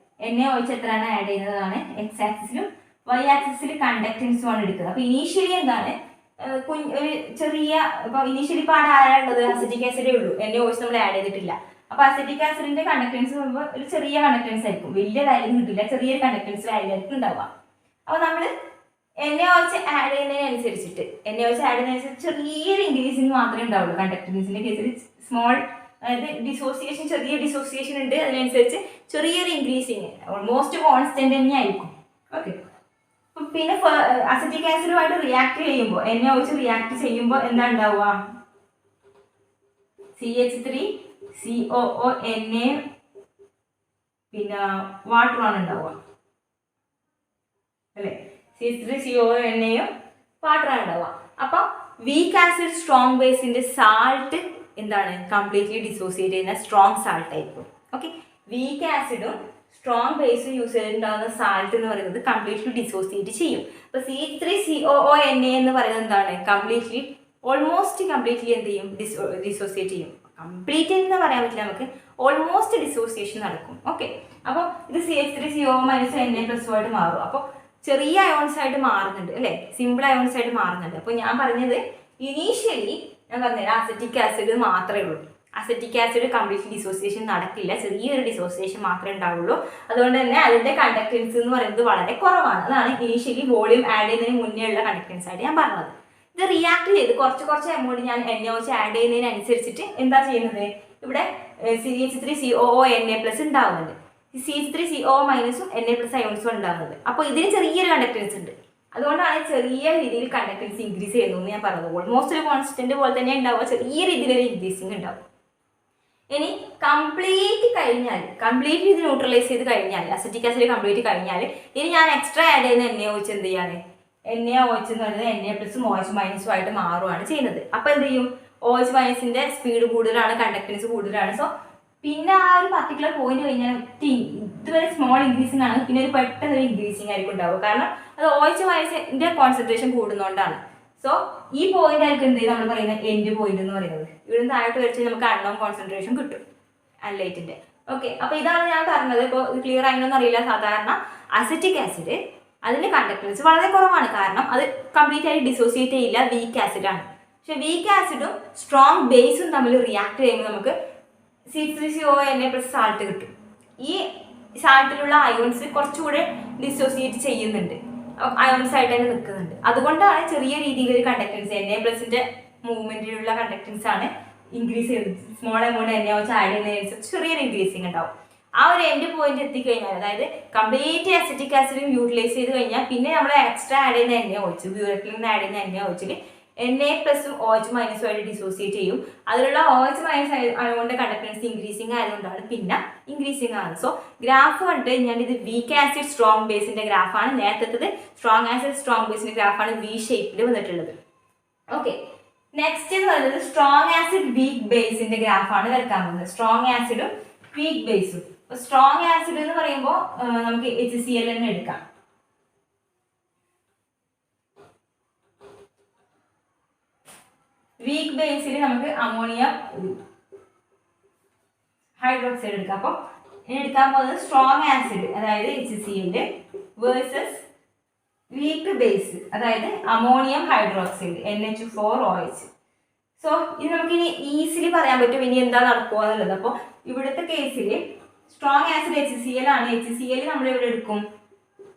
NaOH എത്രയാണ് ആഡ് ചെയ്യുന്നതാണ് എക്സ് ആക്സിസിലും Y ആക്സിസിൽ കണ്ടക്ടൻസും ആണ് എടുക്കുന്നത്. അപ്പൊ ഇനീഷ്യലി എന്താണ്, ഒരു ചെറിയ, ഇപ്പൊ ഇനീഷ്യലി ഇപ്പൊ ആരാളുള്ളത്, അസറ്റിക് ആസിഡേ ഉള്ളൂ, NaOH നമ്മൾ ആഡ് ചെയ്തിട്ടില്ല. അപ്പൊ അസറ്റിക് ആസിഡിന്റെ കണ്ടക്ടൻസ് പറയുമ്പോൾ ഒരു ചെറിയ കണ്ടക്ടൻസ് ആയിരിക്കും, വലിയതായാലും കിട്ടില്ല, ചെറിയൊരു കണ്ടക്ടൻസിലായിരിക്കും ഉണ്ടാവുക. അപ്പൊ നമ്മൾ NaOH ആഡ് ചെയ്യുന്നതിനനുസരിച്ചിട്ട് ചെറിയൊരു ഇൻക്രീസിങ് മാത്രമേ ഉണ്ടാവുള്ളൂ. കണ്ടക്ടൻസിന്റെ കേസിൽ സ്മോൾ, അതായത് ഡിസോസിയേഷൻ, ചെറിയ ഡിസോസിയേഷൻ ഉണ്ട്, അതിനനുസരിച്ച് ചെറിയൊരു ഇൻക്രീസിങ്, ഓൾമോസ്റ്റ് കോൺസ്റ്റന്റ് തന്നെ ആയിരിക്കും. ഓക്കെ, പിന്നെ അസറ്റിക് ആസിഡുമായിട്ട് റിയാക്ട് ചെയ്യുമ്പോൾ, NaOH റിയാക്ട് ചെയ്യുമ്പോൾ എന്താ ഉണ്ടാവുക, CH3COONA പിന്നെ വാട്ടറാണ് ഉണ്ടാവുക അല്ലേ, CH3COONAയും വാട്ടറാണ് ഉണ്ടാവുക. അപ്പൊ വീക്ക് ആസിഡ് സ്ട്രോങ് ബേസിന്റെ സാൾട്ട് എന്താണ്, കംപ്ലീറ്റ്ലി ഡിസോസിയേറ്റ് ചെയ്യുന്ന സ്ട്രോങ് സാൾട്ട് ആയിരിക്കും. ഓക്കെ, വീക്ക് ആസിഡും സ്ട്രോങ് ബേസും യൂസ് ചെയ്തിട്ടുണ്ടാകുന്ന സാൾട്ട് എന്ന് പറയുന്നത് കംപ്ലീറ്റ്ലി ഡിസോസിയേറ്റ് ചെയ്യും. അപ്പൊ CH3COONA എന്ന് പറയുന്നത് എന്താണ്, കംപ്ലീറ്റ്ലി ഓൾമോസ്റ്റ് കംപ്ലീറ്റ്ലി എന്ത് ചെയ്യും, ഡിസോസിയേറ്റ് ചെയ്യും. കംപ്ലീറ്റ് എന്ന് പറയാൻ പറ്റില്ല, നമുക്ക് ഓൾമോസ്റ്റ് ഡിസോസിയേഷൻ നടക്കും. ഓക്കെ, അപ്പോൾ ഇത് CH3CO- Na+ഉം ആയിട്ട് മാറും. അപ്പോൾ ചെറിയ അയോൺസ് ആയിട്ട് മാറുന്നുണ്ട് അല്ലേ, സിമ്പിൾ അയോൺസ് ആയിട്ട് മാറുന്നുണ്ട്. അപ്പോൾ ഞാൻ പറഞ്ഞത് ഇനീഷ്യലി ഞാൻ പറഞ്ഞുതരാം, അസറ്റിക് ആസിഡ് മാത്രമേ ഉള്ളൂ. അസറ്റിക് ആസിഡ് കംപ്ലീറ്റ് ഡിസോസിയേഷൻ നടക്കില്ല, ചെറിയൊരു ഡിസോസിയേഷൻ മാത്രമേ ഉണ്ടാവുള്ളൂ. അതുകൊണ്ട് തന്നെ അതിന്റെ കണ്ടക്ടൻസ് എന്ന് പറയുന്നത് വളരെ കുറവാണ്. അതാണ് ഇനീഷ്യലി വോളിയം ആഡ് ചെയ്യുന്നതിന് മുന്നേ ഉള്ള കണ്ടക്ടൻസ് ആയിട്ട് ഞാൻ പറഞ്ഞത്. ഇത് റിയാക്ട് ചെയ്ത് കുറച്ച് എമൗണ്ട് ഞാൻ NaOH ആഡ് ചെയ്യുന്നതിനനുസരിച്ചിട്ട് എന്താ ചെയ്യുന്നത്, ഇവിടെ CH3COONA+ ഉണ്ടാവുന്നുണ്ട്. CH3CO മൈനസും Na+ അയോൺസും ഉണ്ടാകുന്നത്. അപ്പോൾ ഇതിന് ചെറിയൊരു കണ്ടക്ടൻസ് ഉണ്ട്. അതുകൊണ്ടാണ് ചെറിയ രീതിയിൽ കണ്ടക്ടൻസ് ഇൻക്രീസ് ചെയ്യുന്നത് ഞാൻ പറഞ്ഞത്. ഓൾമോസ്റ്റ് ഒരു കോൺസ്റ്റന്റ് പോലെ തന്നെ ഉണ്ടാവുക, ചെറിയ രീതിയിലൊരു ഇൻക്രീസിങ് ഉണ്ടാവും. ഇനി കംപ്ലീറ്റ് ഇത് ന്യൂട്രലൈസ് ചെയ്ത് കഴിഞ്ഞാൽ, അസറ്റിക് ആസിഡ് കംപ്ലീറ്റ് കഴിഞ്ഞാൽ ഇനി ഞാൻ എക്സ്ട്രാ ആഡ് ചെയ്യുന്ന NaOH എന്ത് ചെയ്യാണ്, NaOH എന്ന് പറയുന്നത് Na+ഉം OH- ആയിട്ട് മാറുകയാണ് ചെയ്യുന്നത്. അപ്പോൾ എന്ത് ചെയ്യും, OH- സ്പീഡ് കൂടുതലാണ്, കണ്ടക്ടൻസ് കൂടുതലാണ്. സോ പിന്നെ ആ ഒരു പർട്ടിക്കുലർ പോയിന്റ് കഴിഞ്ഞാൽ ഇതുവരെ സ്മോൾ ഇൻക്രീസിംഗ് ആണ്, പിന്നെ ഒരു പെട്ടെന്ന് ഒരു ഇൻക്രീസിംഗ് ആയിരിക്കും ഉണ്ടാവുക. കാരണം അത് OH- കോൺസെൻട്രേഷൻ കൂടുന്നതുകൊണ്ടാണ്. സോ ഈ പോയിന്റ് ആയിരിക്കും എന്ത് ചെയ്യും നമ്മൾ പറയുന്നത് എൻഡ് പോയിന്റ് എന്ന് പറയുന്നത്. ഇവിടെ താഴോട്ട് വരച്ച് നമുക്ക് അൺനോൺ കോൺസെൻട്രേഷൻ കിട്ടും അനലൈറ്റിന്റെ. ഓക്കെ, അപ്പോൾ ഇതാണ് ഞാൻ പറഞ്ഞത്. ഇപ്പോൾ ഇത് ക്ലിയർ ആയെന്നൊന്നും അറിയില്ല. സാധാരണ അസറ്റിക് ആസിഡ് അതിന്റെ കണ്ടക്ടൻസ് വളരെ കുറവാണ്, കാരണം അത് കംപ്ലീറ്റ് ആയി ഡിസോസിയേറ്റ് ചെയ്യില്ല, വീക്ക് ആസിഡ് ആണ്. പക്ഷെ വീക്ക് ആസിഡും സ്ട്രോങ് ബേസും തമ്മിൽ റിയാക്ട് ചെയ്യുമ്പോൾ നമുക്ക് CH3CO Na+ സാൾട്ട് കിട്ടും. ഈ സാൾട്ടിലുള്ള അയോൺസ് കുറച്ചുകൂടെ ഡിസോസിയേറ്റ് ചെയ്യുന്നുണ്ട്, അയോൺസ് ആയിട്ട് തന്നെ നിൽക്കുന്നുണ്ട്. അതുകൊണ്ടാണ് ചെറിയ രീതിയിലൊരു കണ്ടക്ടൻസ് Na+ന്റെ മൂവ്മെന്റിലുള്ള കണ്ടക്ടൻസ് ആണ് ഇൻക്രീസ് ചെയ്യുന്നത്. സ്മോൾ എമൗണ്ട് NaOH ആഡ് ചെയ്യുന്നതിനനുസരിച്ച് ചെറിയൊരു ഇൻക്രീസിങ് ഉണ്ടാവും. ആ ഒരു എൻഡ് പോയിന്റ് എത്തിക്കഴിഞ്ഞാൽ, അതായത് കംപ്ലീറ്റ് അസറ്റിക് ആസിഡും യൂട്ടിലൈസ് ചെയ്ത് കഴിഞ്ഞാൽ പിന്നെ നമ്മൾ എക്സ്ട്രാ ആഡ് ചെയ്യുന്ന NaOH, ബ്യൂററ്റിൽ നിന്ന് ആഡ് ചെയ്യുന്ന NaOHൽ Na+ഉം OH- ആയിട്ട് ഡിസോസിയേറ്റ് ചെയ്യും. അതിലുള്ള OH- അതുകൊണ്ട് കണ്ടക്ടൻസ് ഇൻക്രീസിങ് ആയതുകൊണ്ടാണ് പിന്നെ ഇൻക്രീസിങ് ആണ്. സോ ഗ്രാഫ് കണ്ട് ഞാൻ ഇത് വീക്ക് ആസിഡ് സ്ട്രോങ് ബേസിന്റെ ഗ്രാഫാണ്. നേരത്തെ സ്ട്രോങ് ആസിഡ് സ്ട്രോങ് ബേസിന്റെ ഗ്രാഫാണ് V ഷേപ്പിൽ വന്നിട്ടുള്ളത്. ഓക്കെ, നെക്സ്റ്റ് എന്ന് പറയുന്നത് സ്ട്രോങ് ആസിഡ് വീക്ക് ബേസിന്റെ ഗ്രാഫാണ് വരക്കാൻ പോകുന്നത്. സ്ട്രോങ് ആസിഡും വീക്ക് ബേസും. സ്ട്രോങ് ആസിഡ് എന്ന് പറയുമ്പോൾ നമുക്ക് HCl തന്നെ എടുക്കാം. വീക്ക് ബേസിൽ നമുക്ക് അമോണിയം ഹൈഡ്രോക്സൈഡ് എടുക്കാം. അപ്പോൾ ഇനി എടുക്കാൻ പോകുന്നത് സ്ട്രോങ് ആസിഡ്, അതായത് HCl വേഴ്സസ് വീക്ക് ബേസ്, അതായത് അമോണിയം ഹൈഡ്രോക്സൈഡ് NH4OH. സോ ഇത് നമുക്ക് ഇനി ഈസിലി പറയാൻ പറ്റും ഇനി എന്താ നടക്കുക എന്നുള്ളത്. അപ്പോൾ ഇവിടുത്തെ കേസിൽ സ്ട്രോങ് ആസിഡ് HCl ആണ്. HCl നമ്മൾ ഇവിടെ എടുക്കും,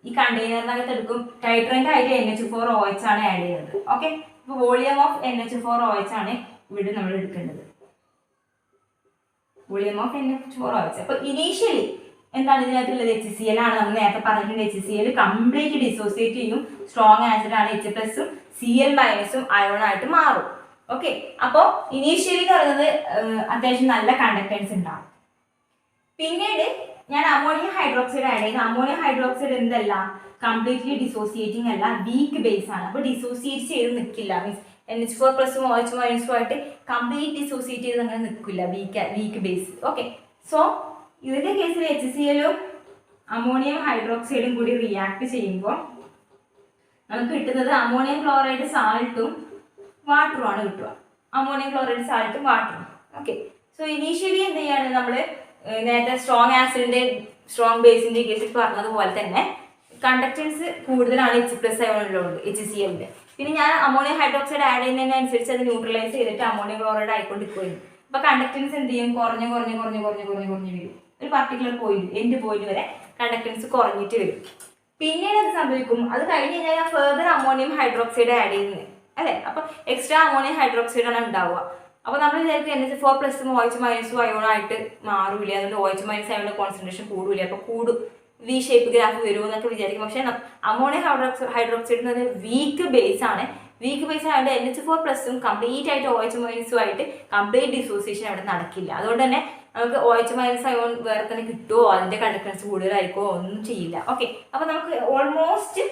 ഈ കണ്ടെയ്നറിനകത്ത് എടുക്കും. ടൈട്രന്റ് ആയിട്ട് NH4OH ആണ് ആഡ് ചെയ്യുന്നത്. ഓക്കെ, ഇപ്പോൾ വോളിയം ഓഫ് NH4OH ആണ് ഇവിടെ നമ്മൾ എടുക്കേണ്ടത്, വോളിയം ഓഫ് NH4OH. അപ്പോൾ ഇനീഷ്യലി എന്താണ് ഇതിനകത്തുള്ളത്, HCl ആണ്. നമ്മൾ നേരത്തെ പറഞ്ഞിട്ടുണ്ട് HCl കംപ്ലീറ്റ് ഡിസോസിയേറ്റ് ചെയ്യും, സ്ട്രോങ് ആസിഡ് ആണ്. H+ഉം Cl- അയോൺ ആയിട്ട് മാറും. ഓക്കെ, അപ്പോൾ ഇനീഷ്യലി എന്ന് പറയുന്നത് അത്യാവശ്യം നല്ല കണ്ടക്ടൻസ് ഉണ്ടാവും. പിന്നീട് ഞാൻ അമോണിയം ഹൈഡ്രോക്സൈഡ് ആഡ് ചെയ്യുന്നത്. അമോണിയം ഹൈഡ്രോക്സൈഡ് എന്തല്ല, കംപ്ലീറ്റ്ലി ഡിസോസിയേറ്റിംഗ് അല്ല, വീക്ക് ബേസ് ആണ്. അപ്പോൾ ഡിസോസിയേറ്റ് ചെയ്ത് നിൽക്കില്ല, മീൻസ് NH4+ഉം OH- ആയിട്ട് കംപ്ലീറ്റ് ഡിസോസിയേറ്റ് ചെയ്ത് അങ്ങനെ നിൽക്കില്ല, വീക്ക് ബേസ്. ഓക്കെ, സോ ഇതിന്റെ കേസിൽ HClഉം അമോണിയം ഹൈഡ്രോക്സൈഡും കൂടി റിയാക്ട് ചെയ്യുമ്പോൾ നമുക്ക് കിട്ടുന്നത് അമോണിയം ക്ലോറൈഡ് സാൾട്ടും വാട്ടറും ആണ് കിട്ടുക. അമോണിയം ക്ലോറൈഡ് സാൾട്ടും വാട്ടറും. ഓക്കെ, സോ ഇനീഷ്യലി എന്ത് ചെയ്യാണ് നമ്മൾ നേരത്തെ സ്ട്രോങ് ആസിഡിന്റെ സ്ട്രോങ് ബേസിന്റെ കേസിൽ പറഞ്ഞതുപോലെ തന്നെ കണ്ടക്ടൻസ് കൂടുതലാണ് H+ അയോണിലുണ്ട് HClന്റെ. പിന്നെ ഞാൻ അമോണിയം ഹൈഡ്രോക്സൈഡ് ആഡ് ചെയ്യുന്നതിനനുസരിച്ച് അത് ന്യൂട്രലൈസ് ചെയ്തിട്ട് അമോണിയം ക്ലോറൈഡ് ആയിക്കൊണ്ടിരിക്കുകയും അപ്പോൾ കണ്ടക്ടൻസ് എന്ത് ചെയ്യും, കുറഞ്ഞ് വരും. ഒരു പർട്ടിക്കുലർ പോയിന്റ് എൻഡ് പോയിന്റ് വരെ കണ്ടക്ടൻസ് കുറഞ്ഞിട്ട് വരും. പിന്നീട് അത് സംഭവിക്കും, അത് കഴിഞ്ഞ് കഴിഞ്ഞാൽ ഞാൻ ഫെർദർ അമോണിയം ഹൈഡ്രോക്സൈഡ് ആഡ് ചെയ്യുന്നത് അല്ലേ. അപ്പോൾ എക്സ്ട്രാ അമോണിയം ഹൈഡ്രോക്സൈഡ് ആണ് ഉണ്ടാവുക. അപ്പോൾ നമ്മൾ വിചാരിക്കും NH4+ഉം OH- അയോണായിട്ട് മാറൂല, അതുകൊണ്ട് OH- അയോണിന്റെ കോൺസെൻട്രേഷൻ കൂടില്ല, അപ്പോൾ V ഷേപ്പ് ഗ്രാഫ് വരുമോ എന്നൊക്കെ വിചാരിക്കും. പക്ഷേ അമോണിയം ഹൈഡ്രോക്സൈഡ് എന്ന് പറയുന്നത് വീക്ക് ബേസ് ആണ്. വീക്ക് ബേസ് ആയതുകൊണ്ട് NH4+ഉം കംപ്ലീറ്റ് ആയിട്ട് OH- ആയിട്ട് കംപ്ലീറ്റ് ഡിസോസിയേഷൻ അവിടെ നടക്കില്ല. അതുകൊണ്ട് തന്നെ നമുക്ക് OH- അയോൺ വേറെ തന്നെ കിട്ടുമോ, അതിന്റെ കണ്ടക്ടൻസ് കൂടുതലായിരിക്കുമോ, ഒന്നും ചെയ്യില്ല. ഓക്കെ, അപ്പോൾ നമുക്ക് ഓൾമോസ്റ്റ്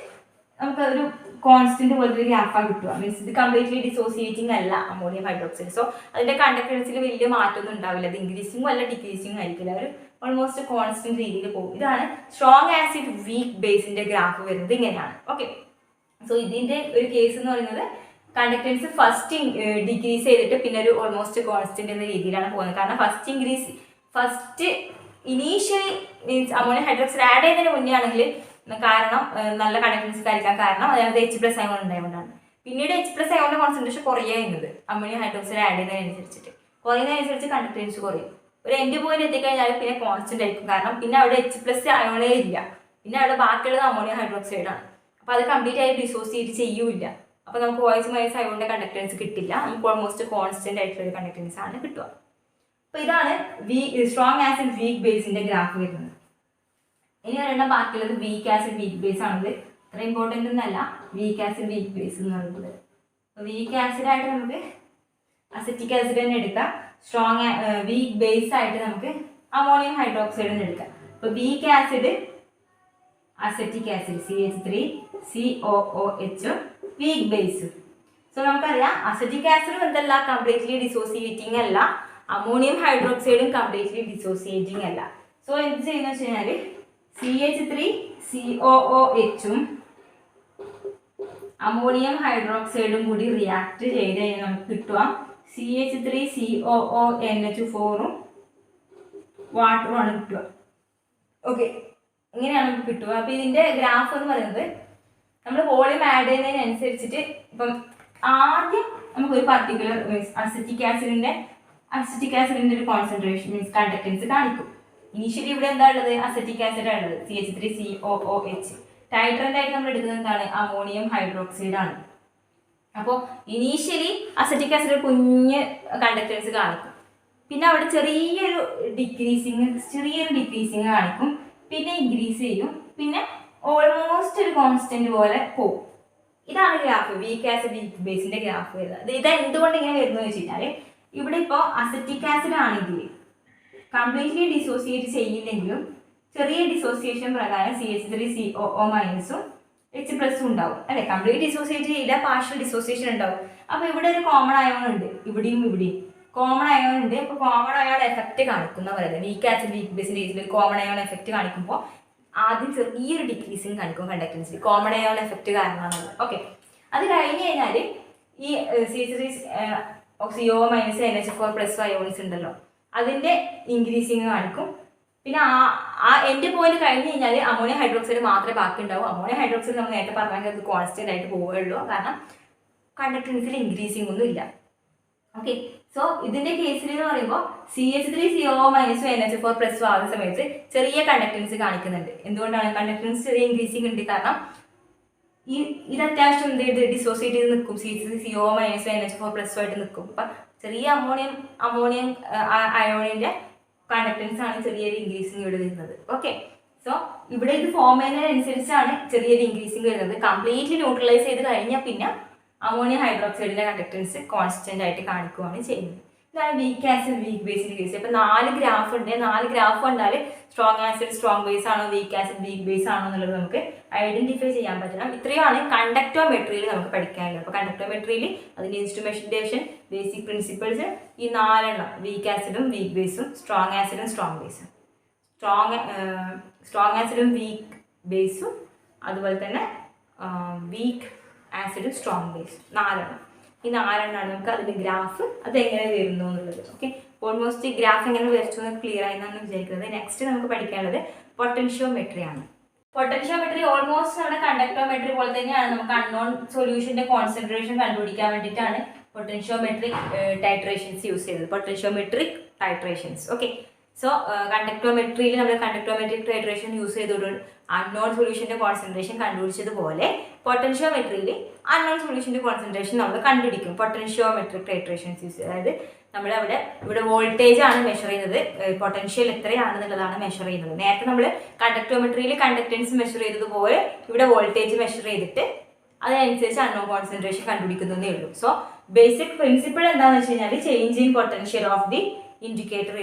നമുക്ക് ഒരു കോൺസ്റ്റന്റ് പോലത്തെ ഒരു ഗ്രാഫാണ് കിട്ടുക. മീൻസ് ഇത് കംപ്ലീറ്റ്ലി ഡിസോസിയേറ്റിംഗ് അല്ല അമോണിയം ഹൈഡ്രോക്സൈഡ്. സോ അതിന്റെ കണ്ടക്ടൻസിൽ വലിയ മാറ്റമൊന്നും ഉണ്ടാവില്ല, അത് ഇൻക്രീസിങ്ങും അല്ല ഡിക്രീസിങ്ങും ആയിരിക്കില്ല, ഒരു ഓൾമോസ്റ്റ് കോൺസ്റ്റന്റ് രീതിയിൽ പോകും. ഇതാണ് സ്ട്രോങ് ആസിഡ് വീക്ക് ബേസിന്റെ ഗ്രാഫ് വരുന്നത്, ഇങ്ങനെയാണ്. ഓക്കെ, സോ ഇതിന്റെ ഒരു കേസ് എന്ന് പറയുന്നത് കണ്ടക്ടൻസ് ഫസ്റ്റ് ഡിക്രീസ് ചെയ്തിട്ട് പിന്നെ ഒരു ഓൾമോസ്റ്റ് കോൺസ്റ്റന്റ് എന്ന രീതിയിലാണ് പോകുന്നത്. കാരണം first initially means ammonium hydroxide add ചെയ്യുന്നതിന് മുന്നേ ആണെങ്കിൽ കാരണം നല്ല കണ്ടക്ടൻസ് കഴിക്കാൻ കാരണം അതായത് H+ അയോൺ ഉണ്ടായതുകൊണ്ടാണ്. പിന്നീട് H+ അയോണിന്റെ കോൺസെൻട്രേഷൻ കുറയുന്നത് അമോണിയം ഹൈഡ്രോക്സൈഡ് ആഡ് ചെയ്യുന്നതിനനുസരിച്ചിട്ട് കുറയുന്നതിനനുസരിച്ച് കണ്ടക്ടൻസ് കുറയും. ഒരു എൻഡ് പോയിന്റ് എത്തിക്കഴിഞ്ഞാൽ പിന്നെ കോൺസ്റ്റന്റ് ആയിരിക്കും, കാരണം പിന്നെ അവിടെ H+ അയോണേ ഇല്ല, പിന്നെ അവിടെ ബാക്കിയുള്ളത് അമോണിയം ഹൈഡ്രോക്സൈഡ് ആണ്. അപ്പോൾ അത് കംപ്ലീറ്റ് ആയിട്ട് ഡിസോസിയേറ്റ് ചെയ്യൂല. അപ്പോൾ നമുക്ക് OH- അയോണിന്റെ കണ്ടക്ടൻസ് കിട്ടില്ല, നമുക്ക് ഓൾമോസ്റ്റ് കോൺസ്റ്റന്റ് ആയിട്ടുള്ള ഒരു കണ്ടക്ടൻസ് ആണ് കിട്ടുക. അപ്പോൾ ഇതാണ് സ്ട്രോങ് ആസിഡ് വീക്ക് ബേസിന്റെ ഗ്രാഫ് വരുന്നത്. ഇനി പറയേണ്ട ബാക്കിയുള്ളത് വീക്ക് ആസിഡ് വീക്ക് ബേസ് ആണത്. അത്ര ഇമ്പോർട്ടൻ്റ് ഒന്നല്ല വീക്ക് ആസിഡ് വീക്ക് ബേസ് എന്ന് പറയുന്നത്. വീക്ക് ആസിഡ് ആയിട്ട് നമുക്ക് അസറ്റിക് ആസിഡ് തന്നെ എടുക്കാം. സ്ട്രോങ് വീക്ക് ബേസ് ആയിട്ട് നമുക്ക് അമോണിയം ഹൈഡ്രോക്സൈഡ് തന്നെ എടുക്കാം. അപ്പോൾ weak acid acetic acid CH3COOH weak base. So നമുക്കറിയാം അസറ്റിക് ആസിഡും എന്തല്ല കംപ്ലീറ്റ്ലി ഡിസോസിയേറ്റിംഗ് അല്ല, അമോണിയം ഹൈഡ്രോക്സൈഡും കംപ്ലീറ്റ്ലി ഡിസോസിയേറ്റിംഗ് അല്ല. സോ എന്ത് ചെയ്യുന്ന വെച്ച് കഴിഞ്ഞാൽ CH3COOHും അമോണിയം ഹൈഡ്രോക്സൈഡും കൂടി റിയാക്ട് ചെയ്ത് കഴിഞ്ഞാൽ നമുക്ക് കിട്ടുക CH3COONH4ഉം വാട്ടറുമാണ് കിട്ടുക. ഓക്കെ, ഇങ്ങനെയാണ് നമുക്ക് കിട്ടുക. അപ്പോൾ ഇതിൻ്റെ ഗ്രാഫ് എന്ന് പറയുന്നത് നമ്മൾ വോളിയം ആഡ് ചെയ്യുന്നതിനനുസരിച്ചിട്ട് ഇപ്പം ആദ്യം നമുക്കൊരു പർട്ടിക്കുലർ അസറ്റിക് ആസിഡിൻ്റെ ഒരു കോൺസെൻട്രേഷൻ മീൻസ് കണ്ടക്റ്റൻസ് കാണിക്കും. ഇനീഷ്യലി ഇവിടെ എന്താ ഉള്ളത്? അസറ്റിക് ആസിഡ് ആണ് ഉള്ളത്, CH3COOH. ടൈട്രൻ്റ് ആയിട്ട് നമ്മൾ എടുക്കുന്നത് എന്താണ്? അമോണിയം ഹൈഡ്രോക്സൈഡ് ആണ്. അപ്പോൾ ഇനീഷ്യലി അസറ്റിക് ആസിഡ് കുഞ്ഞ് കണ്ടക്റ്റൻസ് കാണിക്കും, പിന്നെ അവിടെ ചെറിയൊരു ഡിക്രീസിങ് കാണിക്കും, പിന്നെ ഇൻക്രീസ് ചെയ്യും, പിന്നെ ഓൾമോസ്റ്റ് ഒരു കോൺസ്റ്റന്റ് പോലെ പോകും. ഇതാണ് ഗ്രാഫ്, വീക്ക് ആസിഡ് വീക്ക് ബേസിന്റെ ഗ്രാഫ് വരുന്നത്. ഇത് എന്തുകൊണ്ട് ഇങ്ങനെ വരുന്നത് വെച്ച് കഴിഞ്ഞാൽ ഇവിടെ ഇപ്പോൾ അസറ്റിക് ആസിഡ് ആണെങ്കിൽ കംപ്ലീറ്റ്ലി ഡിസോസിയേറ്റ് ചെയ്യില്ലെങ്കിലും ചെറിയ ഡിസോസിയേഷൻ പ്രകാരം CH3COO- H+ ഉണ്ടാവും അല്ലെ. കംപ്ലീറ്റ് ഡിസോസിയേറ്റ് ചെയ്യില്ല, പാർഷ്യൽ ഡിസോസിയേഷൻ ഉണ്ടാവും. അപ്പോൾ ഇവിടെ ഒരു കോമൺ അയോൺ ഉണ്ട്, ഇവിടെയും കോമൺ അയോൺ ഉണ്ട്. അപ്പോൾ കോമൺ അയോൺ എഫക്റ്റ് കാണിക്കുന്ന പറയുന്നത് വീക്ക് ആസിഡ് വീക്ക് ബേസിന്റെ കേസിൽ കോമൺ അയോൺ എഫക്റ്റ് കാണിക്കുമ്പോൾ ആദ്യം ചെറിയൊരു ഡിക്രീസിങ് കാണിക്കും കണ്ടക്റ്റൻസിൽ, കോമൺ അയോൺ എഫക്റ്റ് കാരണമാണത്. ഓക്കെ, അത് കഴിഞ്ഞ് കഴിഞ്ഞാൽ ഈ CH3CO-NH4+ അയോൺസ് ഉണ്ടല്ലോ, അതിൻ്റെ ഇൻക്രീസിങ് കാണിക്കും. പിന്നെ ആ എൻഡ് പോയിന്റ് കഴിഞ്ഞ് കഴിഞ്ഞാൽ അമോണിയം ഹൈഡ്രോക്സൈഡ് മാത്രമേ ബാക്കി ഉണ്ടാവും. അമോണിയം ഹൈഡ്രോക്സൈഡ് നമ്മൾ നേരത്തെ പറഞ്ഞാൽ അത് കോൺസ്റ്റന്റ് ആയിട്ട് പോവുകയുള്ളൂ, കാരണം കണ്ടക്റ്റൻസിൽ ഇൻക്രീസിങ് ഒന്നും ഇല്ല. ഓക്കെ, സോ ഇതിന്റെ കേസിൽ എന്ന് പറയുമ്പോൾ CH3CO-NH4+ ആവുന്ന സമയത്ത് ചെറിയ കണ്ടക്റ്റൻസ് കാണിക്കുന്നുണ്ട്. എന്തുകൊണ്ടാണ്? കണ്ടക്റ്റൻസ് ചെറിയ ഇൻക്രീസിങ് ഉണ്ട്, കാരണം ഇത് അത്യാവശ്യം എന്ത് ചെയ്ത് ഡിസോസിയേറ്റ് ചെയ്ത് നിൽക്കും, CH3CO-NH4+ ആയിട്ട് നിൽക്കും. അപ്പം ചെറിയ അമോണിയം അയോണിന്റെ കണ്ടക്റ്റൻസ് ആണ് ചെറിയൊരു ഇൻക്രീസിങ് ഇവിടെ വരുന്നത്. ഓക്കെ, സോ ഇവിടെ ഇത് ഫോം ചെയ്യുന്നതിനനുസരിച്ചാണ് ചെറിയൊരു ഇൻക്രീസിങ് വരുന്നത്. കംപ്ലീറ്റ്ലി ന്യൂട്രലൈസ് ചെയ്ത് കഴിഞ്ഞാൽ പിന്നെ അമോണിയം ഹൈഡ്രോക്സൈഡിന്റെ കണ്ടക്റ്റൻസ് കോൺസ്റ്റന്റ് ആയിട്ട് കാണിക്കുകയാണ് ചെയ്യുന്നത്. ഇതാണ് വീക്ക് ആസിഡ് വീക്ക് ബേസിന്റെ കേസ്. ഇപ്പൊ 4 ഗ്രാഫ് ഉണ്ട്. 4 ഗ്രാഫ് കണ്ടാൽ സ്ട്രോങ് ആസിഡ് സ്ട്രോങ് ബേസ് ആണോ, വീക്ക് ആസിഡ് വീക്ക് ബേസ് ആണോ എന്നുള്ളത് നമുക്ക് ഐഡന്റിഫൈ ചെയ്യാൻ പറ്റണം. ഇത്രയാണ് കണ്ടക്ടോമെട്രിയിൽ നമുക്ക് പഠിക്കാനുള്ളത്. അപ്പോൾ കണ്ടക്ടോമെട്രിയിൽ അതിന്റെ ഇൻസ്ട്രുമെന്റേഷൻ, ബേസിക് പ്രിൻസിപ്പിൾസ്, ഈ 4 എണ്ണം വീക്ക് ആസിഡും വീക്ക് ബേസും, സ്ട്രോങ് ആസിഡും സ്ട്രോങ് ബേസും, സ്ട്രോങ് ആസിഡും വീക്ക് ബേസും, അതുപോലെ തന്നെ വീക്ക് ആസിഡും സ്ട്രോങ് ബേസും, 4 എണ്ണം. ഈ 4 എണ്ണമാണ് നമുക്ക് അതിൻ്റെ ഗ്രാഫ് അതെങ്ങനെ വരുന്നു എന്നുള്ളത്. ഓക്കെ, ഓൾമോസ്റ്റ് ഈ ഗ്രാഫ് എങ്ങനെ വരച്ചു എന്ന് ക്ലിയർ ആയി എന്നാണ് വിചാരിക്കുന്നത്. നെക്സ്റ്റ് നമുക്ക് പഠിക്കാനുള്ളത് പൊട്ടൻഷ്യോമെട്രി ആണ്. പൊട്ടൻഷ്യോമെട്രി ഓൾമോസ്റ്റ് നമ്മുടെ കണ്ടക്ടോമെട്രി പോലെ തന്നെയാണ്. നമുക്ക് അൺനോൺ സൊല്യൂഷന്റെ കോൺസെൻട്രേഷൻ കണ്ടുപിടിക്കാൻ വേണ്ടിയിട്ടാണ് പൊട്ടൻഷ്യോമെട്രിക് ടൈട്രേഷൻസ് യൂസ് ചെയ്തത്, പൊട്ടൻഷ്യോമെട്രിക് ടൈട്രേഷൻസ്. ഓക്കെ, സോ കണ്ടക്ടോമെട്രിയിൽ നമ്മൾ കണ്ടക്ടോമെട്രിക് ടൈട്രേഷൻ യൂസ് ചെയ്തുകൊണ്ട് അൺനോൺ സൊല്യൂഷന്റെ കോൺസെൻട്രേഷൻ കണ്ടുപിടിച്ചതുപോലെ പൊട്ടൻഷ്യോമെട്രിയിൽ അൺനോൺ സൊല്യൂഷന്റെ കോൺസെൻട്രേഷൻ നമ്മൾ കണ്ടുപിടിക്കും പൊട്ടൻഷ്യോമെട്രിക് ടൈട്രേഷൻസ് യൂസ് ചെയ്ത്. അതായത് ഇവിടെ വോൾട്ടേജ് ആണ് മെഷർ ചെയ്യുന്നത്, പൊട്ടൻഷ്യൽ എത്രയാണെന്നുള്ളതാണ് മെഷർ ചെയ്യുന്നത്. നേരത്തെ നമ്മൾ കണ്ടക്ടോമെട്രിയിൽ കണ്ടക്റ്റൻസ് മെഷർ ചെയ്തതുപോലെ ഇവിടെ വോൾട്ടേജ് മെഷർ ചെയ്തിട്ട് അതിനനുസരിച്ച് അൺനോൺ കോൺസെൻട്രേഷൻ കണ്ടുപിടിക്കുന്നതേ ഉള്ളൂ. സോ ബേസിക് പ്രിൻസിപ്പിൾ എന്താണെന്ന് വെച്ച് കഴിഞ്ഞാൽ change in potential of the indicator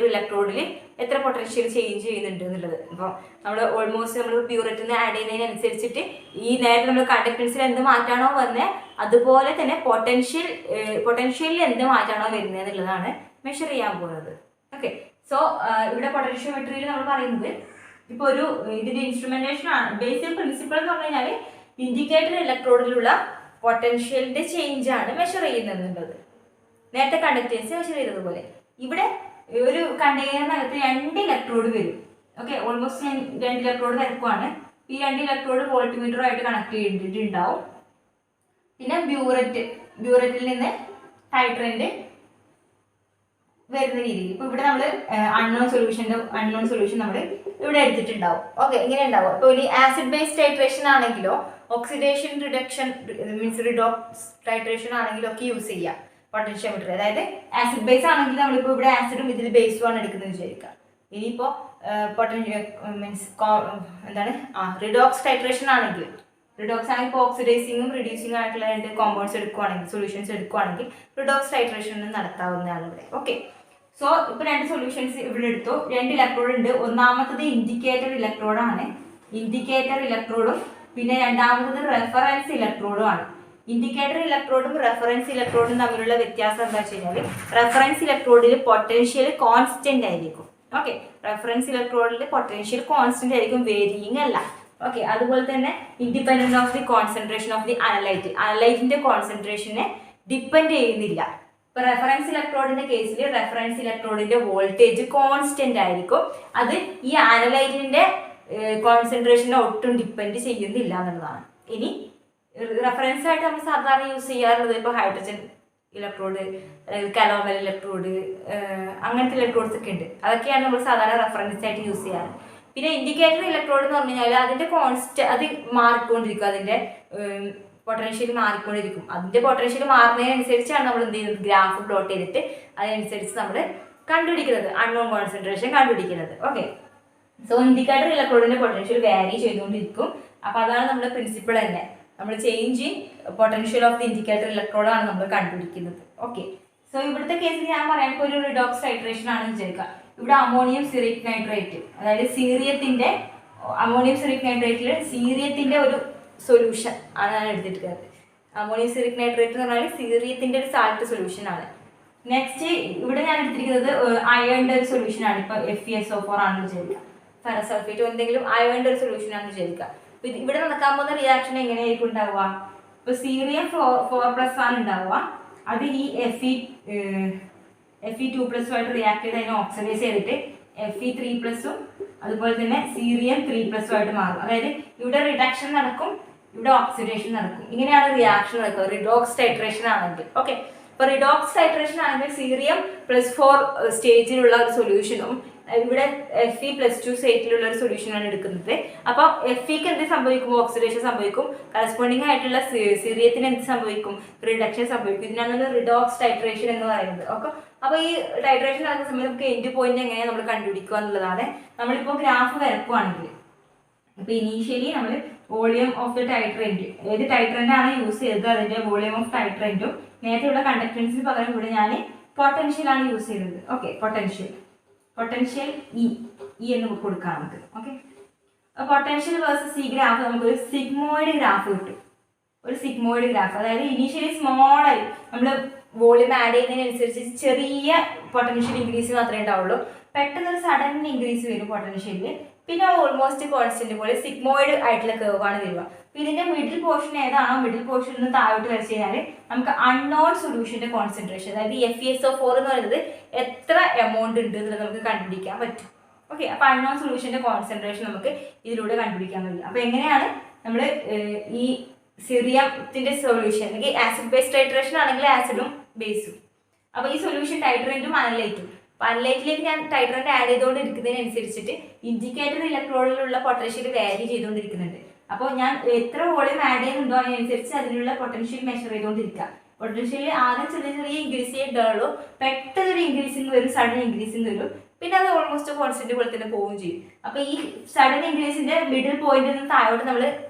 ഇലക്ട്രോഡിൽ എത്ര പൊട്ടൻഷ്യൽ ചേഞ്ച് ചെയ്യുന്നുണ്ട് എന്നുള്ളത്. അപ്പോൾ നമ്മൾ ഓൾമോസ്റ്റ് നമ്മൾ പ്യൂരിറ്റിന് ആഡ് ചെയ്യുന്നതിനനുസരിച്ചിട്ട് ഈ നേരത്തെ നമ്മൾ കണ്ടക്റ്റൻസിൽ എന്ത് മാറ്റാണോ വന്നത് അതുപോലെ തന്നെ പൊട്ടൻഷ്യലിൽ എന്ത് മാറ്റാണോ വരുന്നത് എന്നുള്ളതാണ് മെഷർ ചെയ്യാൻ പോകുന്നത്. ഓക്കെ, സോ ഇവിടെ പൊട്ടൻഷ്യോമെട്രിയിൽ നമ്മൾ പറയുന്നത് ഇപ്പോൾ ഇതിന്റെ ഇൻസ്ട്രുമെന്റേഷൻ ആണ്. ബേസിക് പ്രിൻസിപ്പിൾ എന്ന് പറഞ്ഞു കഴിഞ്ഞാൽ ഇൻഡിക്കേറ്റർ ഇലക്ട്രോഡിലുള്ള പൊട്ടൻഷ്യലിന്റെ ചേഞ്ച് ആണ് മെഷർ ചെയ്യുന്നത്. നേരത്തെ കണ്ടക്റ്റൻസ് മെഷർ ചെയ്തതുപോലെ ഇവിടെ ഒരു കണ്ടെയ്നറിനകത്ത് 2 ഇലക്ട്രോഡ് വരും. ഓക്കെ, ഓൾമോസ്റ്റ് 2 ഇലക്ട്രോഡ് വരക്കുവാണ്. ഈ 2 ഇലക്ട്രോഡ് വോൾട്ട്മീറ്ററുമായിട്ട് കണക്ട് ചെയ്തിട്ടുണ്ടാവും. പിന്നെ ബ്യൂററ്റിൽ നിന്ന് ടൈട്രന്റ് വരുന്ന രീതിയിൽ ഇപ്പോൾ ഇവിടെ നമ്മൾ അൺനോൺ സൊല്യൂഷൻ നമ്മൾ ഇവിടെ എടുത്തിട്ടുണ്ടാവും. ഓക്കെ, ഇങ്ങനെ ഉണ്ടാവും. അപ്പോൾ ഈ ആസിഡ് ബേസ്ഡ് ടൈട്രേഷൻ ആണെങ്കിലോ oxidation reduction means redox titration ആണെങ്കിലോ ഒക്കെ യൂസ് ചെയ്യാം പൊട്ടൻഷ്യോമെട്രി. അതായത് ആസിഡ് ബേസ് ആണെങ്കിൽ നമ്മളിപ്പോൾ ഇവിടെ ആസിഡും ഇതിൽ ബേസും ആണ് എടുക്കുന്നത് വിചാരിക്കുക. ഇനിയിപ്പോൾ മീൻസ് എന്താണ് റിഡോക്സ് ടൈട്രേഷൻ ആണെങ്കിൽ, റിഡോക്സ് ആണെങ്കിൽ ഇപ്പോൾ ഓക്സിഡൈസിങ്ങും റിഡ്യൂസിങ് ആയിട്ടുള്ള രണ്ട് കോമ്പൗണ്ട്സ് എടുക്കുവാണെങ്കിൽ, സൊല്യൂഷൻസ് എടുക്കുവാണെങ്കിൽ റിഡോക്സ് ടൈട്രേഷൻ നടത്താവുന്നതാണ് ഇവിടെ. ഓക്കെ, സോ ഇപ്പോൾ രണ്ട് സൊല്യൂഷൻസ് ഇവിടെ എടുത്തു, രണ്ട് ഇലക്ട്രോഡ് ഉണ്ട്. ഒന്നാമത്തത് ഇൻഡിക്കേറ്റർ ഇലക്ട്രോഡാണ്, ഇൻഡിക്കേറ്റർ ഇലക്ട്രോഡും പിന്നെ രണ്ടാമത്തത് റെഫറൻസ് ഇലക്ട്രോഡും ആണ്. ഇൻഡിക്കേറ്റർ ഇലക്ട്രോഡും റെഫറൻസ് ഇലക്ട്രോഡും തമ്മിലുള്ള വ്യത്യാസം എന്താ വെച്ച് കഴിഞ്ഞാൽ റെഫറൻസ് ഇലക്ട്രോഡിൽ പൊട്ടൻഷ്യൽ കോൺസ്റ്റന്റ് ആയിരിക്കും. ഓക്കെ, റെഫറൻസ് ഇലക്ട്രോഡിൽ പൊട്ടൻഷ്യൽ കോൺസ്റ്റന്റ് ആയിരിക്കും, വേരിയിങ് അല്ല. ഓക്കെ, അതുപോലെ തന്നെ independent of the concentration of the analyte, അനലൈറ്റിന്റെ കോൺസെൻട്രേഷനെ ഡിപ്പെൻഡ് ചെയ്യുന്നില്ല. ഇപ്പൊ റെഫറൻസ് ഇലക്ട്രോഡിന്റെ കേസിൽ റെഫറൻസ് ഇലക്ട്രോഡിന്റെ വോൾട്ടേജ് കോൺസ്റ്റന്റ് ആയിരിക്കും, അത് ഈ അനലൈറ്റിന്റെ കോൺസെൻട്രേഷനെ ഒട്ടും ഡിപ്പെൻഡ് ചെയ്യുന്നില്ല എന്നുള്ളതാണ്. ഇനി റെഫറൻസ് ആയിട്ട് നമ്മൾ സാധാരണ യൂസ് ചെയ്യാറുള്ളത് ഇപ്പോൾ ഹൈഡ്രജൻ ഇലക്ട്രോഡ്, കലോമൽ ഇലക്ട്രോഡ്, അങ്ങനത്തെ ഇലക്ട്രോഡ്സ് ഒക്കെ ഉണ്ട്. അതൊക്കെയാണ് നമ്മൾ സാധാരണ റെഫറൻസ് ആയിട്ട് യൂസ് ചെയ്യാറ്. പിന്നെ ഇൻഡിക്കേറ്റർ ഇലക്ട്രോഡ് എന്ന് പറഞ്ഞു കഴിഞ്ഞാൽ അതിന്റെ അത് മാറിക്കൊണ്ടിരിക്കും, അതിന്റെ പൊട്ടൻഷ്യൽ മാറിക്കൊണ്ടിരിക്കും. അതിന്റെ പൊട്ടൻഷ്യൽ മാറുന്നതിനനുസരിച്ചാണ് നമ്മൾ എന്ത് ചെയ്യുന്നത്, ഗ്രാഫ് പ്ലോട്ട് ചെയ്തിട്ട് അതിനനുസരിച്ച് നമ്മൾ കണ്ടുപിടിക്കുന്നത്, അൺനോൺ കോൺസെൻട്രേഷൻ കണ്ടുപിടിക്കുന്നത്. ഓക്കെ, സോ ഇൻഡിക്കേറ്റർ ഇലക്ട്രോഡിന്റെ പൊട്ടൻഷ്യൽ വാരി ചെയ്തുകൊണ്ടിരിക്കും. അപ്പൊ അതാണ് നമ്മുടെ പ്രിൻസിപ്പിൾ തന്നെ, നമ്മൾ change in potential of the indicator ഇലക്ട്രോഡാണ് നമ്മൾ കണ്ടുപിടിക്കുന്നത്. ഓക്കെ, സോ ഇവിടുത്തെ കേസിൽ ഞാൻ പറയാൻ ഒരു റിഡോക്സ് ടൈട്രേഷൻ ആണ് വിചാരിക്കുക. ഇവിടെ അമോണിയം സിറിക് നൈട്രേറ്റ്, അതായത് സീറിയത്തിന്റെ, അമോണിയം സിറിക് നൈട്രേറ്റിൽ സീറിയത്തിന്റെ ഒരു സൊല്യൂഷൻ ആണ് ഞാൻ എടുത്തിട്ടുള്ളത്. അമോണിയം സിറിക് നൈട്രേറ്റ് എന്ന് പറഞ്ഞാൽ സീറിയത്തിന്റെ ഒരു സാൾട്ട് സൊല്യൂഷൻ ആണ്. നെക്സ്റ്റ് ഇവിടെ ഞാൻ എടുത്തിരിക്കുന്നത് അയേണിന്റെ ഒരു സൊല്യൂഷൻ ആണ്. ഇപ്പൊ FeSO4 ആണെന്ന് വിചാരിക്കുക, ഫെറസൾഫേറ്റ് എന്തെങ്കിലും അയേണിന്റെ ഒരു സൊല്യൂഷൻ ആണെന്ന് വിചാരിക്കുക. ഇവിടെ നടക്കാൻ പോകുന്ന റിയാക്ഷൻ എങ്ങനെയായിരിക്കും ഉണ്ടാവുക, ഇപ്പൊ സീറിയം 4+ ആണ് ഉണ്ടാവുക, അത് ഈ Fe2+ ആയിട്ട് റിയാക്ട് ചെയ്ത് അതിനെ ഓക്സിഡൈസ് ചെയ്തിട്ട് Fe3+ഉം അതുപോലെ തന്നെ സീറിയം 3+ ആയിട്ട് മാറും. അതായത് ഇവിടെ റിഡക്ഷൻ നടക്കും, ഇവിടെ ഓക്സിഡേഷൻ നടക്കും. ഇങ്ങനെയാണ് റിയാക്ഷൻ നടക്കുക റിഡോക്സ് ടൈട്രേഷൻ ആണെങ്കിൽ. ഓക്കെ, ഇപ്പൊ റിഡോക്സ് ടൈട്രേഷൻ ആണെങ്കിൽ സീറിയം +4 സ്റ്റേജിലുള്ള ഒരു സൊല്യൂഷനും ഇവിടെ Fe+2 സ്റ്റേറ്റിലുള്ള ഒരു സൊല്യൂഷനാണ് എടുക്കുന്നത്. അപ്പൊ Feക്ക് എന്ത് സംഭവിക്കും, ഓക്സിഡേഷൻ സംഭവിക്കും. കറസ്പോണ്ടിങ് ആയിട്ടുള്ള സീറിയത്തിന് എന്ത് സംഭവിക്കും, റിഡക്ഷൻ സംഭവിക്കും. ഇതിനാണ് റിഡോക്സ് ടൈട്രേഷൻ എന്ന് പറയുന്നത്. ഓക്കെ, അപ്പൊ ഈ ടൈട്രേഷൻ നടക്കുന്ന സമയത്ത് നമുക്ക് എൻഡ് പോയിന്റ് എങ്ങനെയാണ് നമ്മൾ കണ്ടുപിടിക്കുക എന്നുള്ളതാണ്. നമ്മളിപ്പോ ഗ്രാഫ് വരക്കുവാണെങ്കിൽ ഇപ്പൊ ഇനീഷ്യലി നമ്മൾ വോളിയം ഓഫ് ദ ടൈട്രന്റ്, ഏത് ടൈട്രന്റ് ആണ് യൂസ് ചെയ്തത് അതിന്റെ വോളിയം ഓഫ് ടൈട്രന്റും നേരത്തെയുള്ള കണ്ടക്ടൻസിന് പകരം ഇവിടെ ഞാൻ പൊട്ടൻഷ്യൽ ആണ് യൂസ് ചെയ്തത്. ഓക്കെ, പൊട്ടൻഷ്യൽ ഇ എന്ന് കൊടുക്കാം നമുക്ക്. ഓക്കെ, പൊട്ടൻഷ്യൽ വേഴ്സസ് ഈ ഗ്രാഫ് നമുക്കൊരു സിഗ്മോയിഡ് ഗ്രാഫ് കിട്ടും, ഒരു സിഗ്മോയിഡ് ഗ്രാഫ്. അതായത് ഇനീഷ്യലി സ്മോൾ ആയി നമ്മൾ വോളിയം ആഡ് ചെയ്യുന്നതിനനുസരിച്ച് ചെറിയ പൊട്ടൻഷ്യൽ ഇൻക്രീസ് മാത്രമേ ഉണ്ടാവുള്ളൂ. പെട്ടെന്ന് ഒരു സഡൻ ഇൻക്രീസ് വരും പൊട്ടൻഷ്യലിൽ, പിന്നെ ഓൾമോസ്റ്റ് കോൺസ്റ്റന്റ് പോലെ സിഗ്മോയിഡ് ആയിട്ടുള്ള കർവാണ് വരിക. അപ്പൊ ഇതിന്റെ മിഡിൽ പോർഷൻ ഏതാണോ, മിഡിൽ പോർഷനിൽ നിന്ന് താഴോട്ട് വരച്ച് കഴിഞ്ഞാൽ നമുക്ക് അൺനോൺ സൊല്യൂഷന്റെ കോൺസെൻട്രേഷൻ, അതായത് FeSO4 എന്ന് പറയുന്നത് എത്ര എമൗണ്ട് ഉണ്ട് എന്നുള്ളത് നമുക്ക് കണ്ടുപിടിക്കാൻ പറ്റും. ഓക്കെ, അപ്പൊ അൺനോൺ സൊല്യൂഷന്റെ കോൺസെൻട്രേഷൻ നമുക്ക് ഇതിലൂടെ കണ്ടുപിടിക്കാൻ കഴിയും. അപ്പൊ എങ്ങനെയാണ് നമ്മൾ ഈ സിറിയത്തിന്റെ സൊല്യൂഷൻ, അല്ലെങ്കിൽ ആസിഡ് ബേസ് ടൈട്രേഷൻ ആണെങ്കിൽ ആസിഡും ബേസും, അപ്പൊ ഈ സൊല്യൂഷൻ ടൈട്രന്റും അനലൈറ്റും. അപ്പൊ അനലൈറ്റിലേക്ക് ഞാൻ ടൈട്രന്റ് ആഡ് ചെയ്തുകൊണ്ടിരിക്കുന്നതിനനുസരിച്ചിട്ട് ഇൻഡിക്കേറ്റർ ഇലക്ട്രോഡിലുള്ള പൊട്ടൻഷ്യൽ വാരി ചെയ്തുകൊണ്ടിരിക്കുന്നുണ്ട്. അപ്പോൾ ഞാൻ എത്ര വോളിയം ആഡ് ചെയ്യുന്നുണ്ടോ അതിനനുസരിച്ച് അതിനുള്ള പൊട്ടൻഷ്യൽ മെഷർ ചെയ്തുകൊണ്ടിരിക്കുക. പൊട്ടൻഷ്യൽ ആദ്യം ചെറിയ ചെറിയ ഇൻക്രീസ് ചെയ്തിട്ടുള്ളൂ, പെട്ടെന്ന് ഒരു ഇൻക്രീസിങ് വരും, സഡൻ ഇൻക്രീസിങ് വരും, പിന്നെ അത് ഓൾമോസ്റ്റ് കോൺസ്റ്റന്റ് പോലെ തന്നെ പോവുകയും ചെയ്യും. അപ്പൊ ഈ സഡൻ ഇൻക്രീസിന്റെ മിഡിൽ പോയിന്റിൽ നിന്ന് താഴോട്ട് നമ്മൾ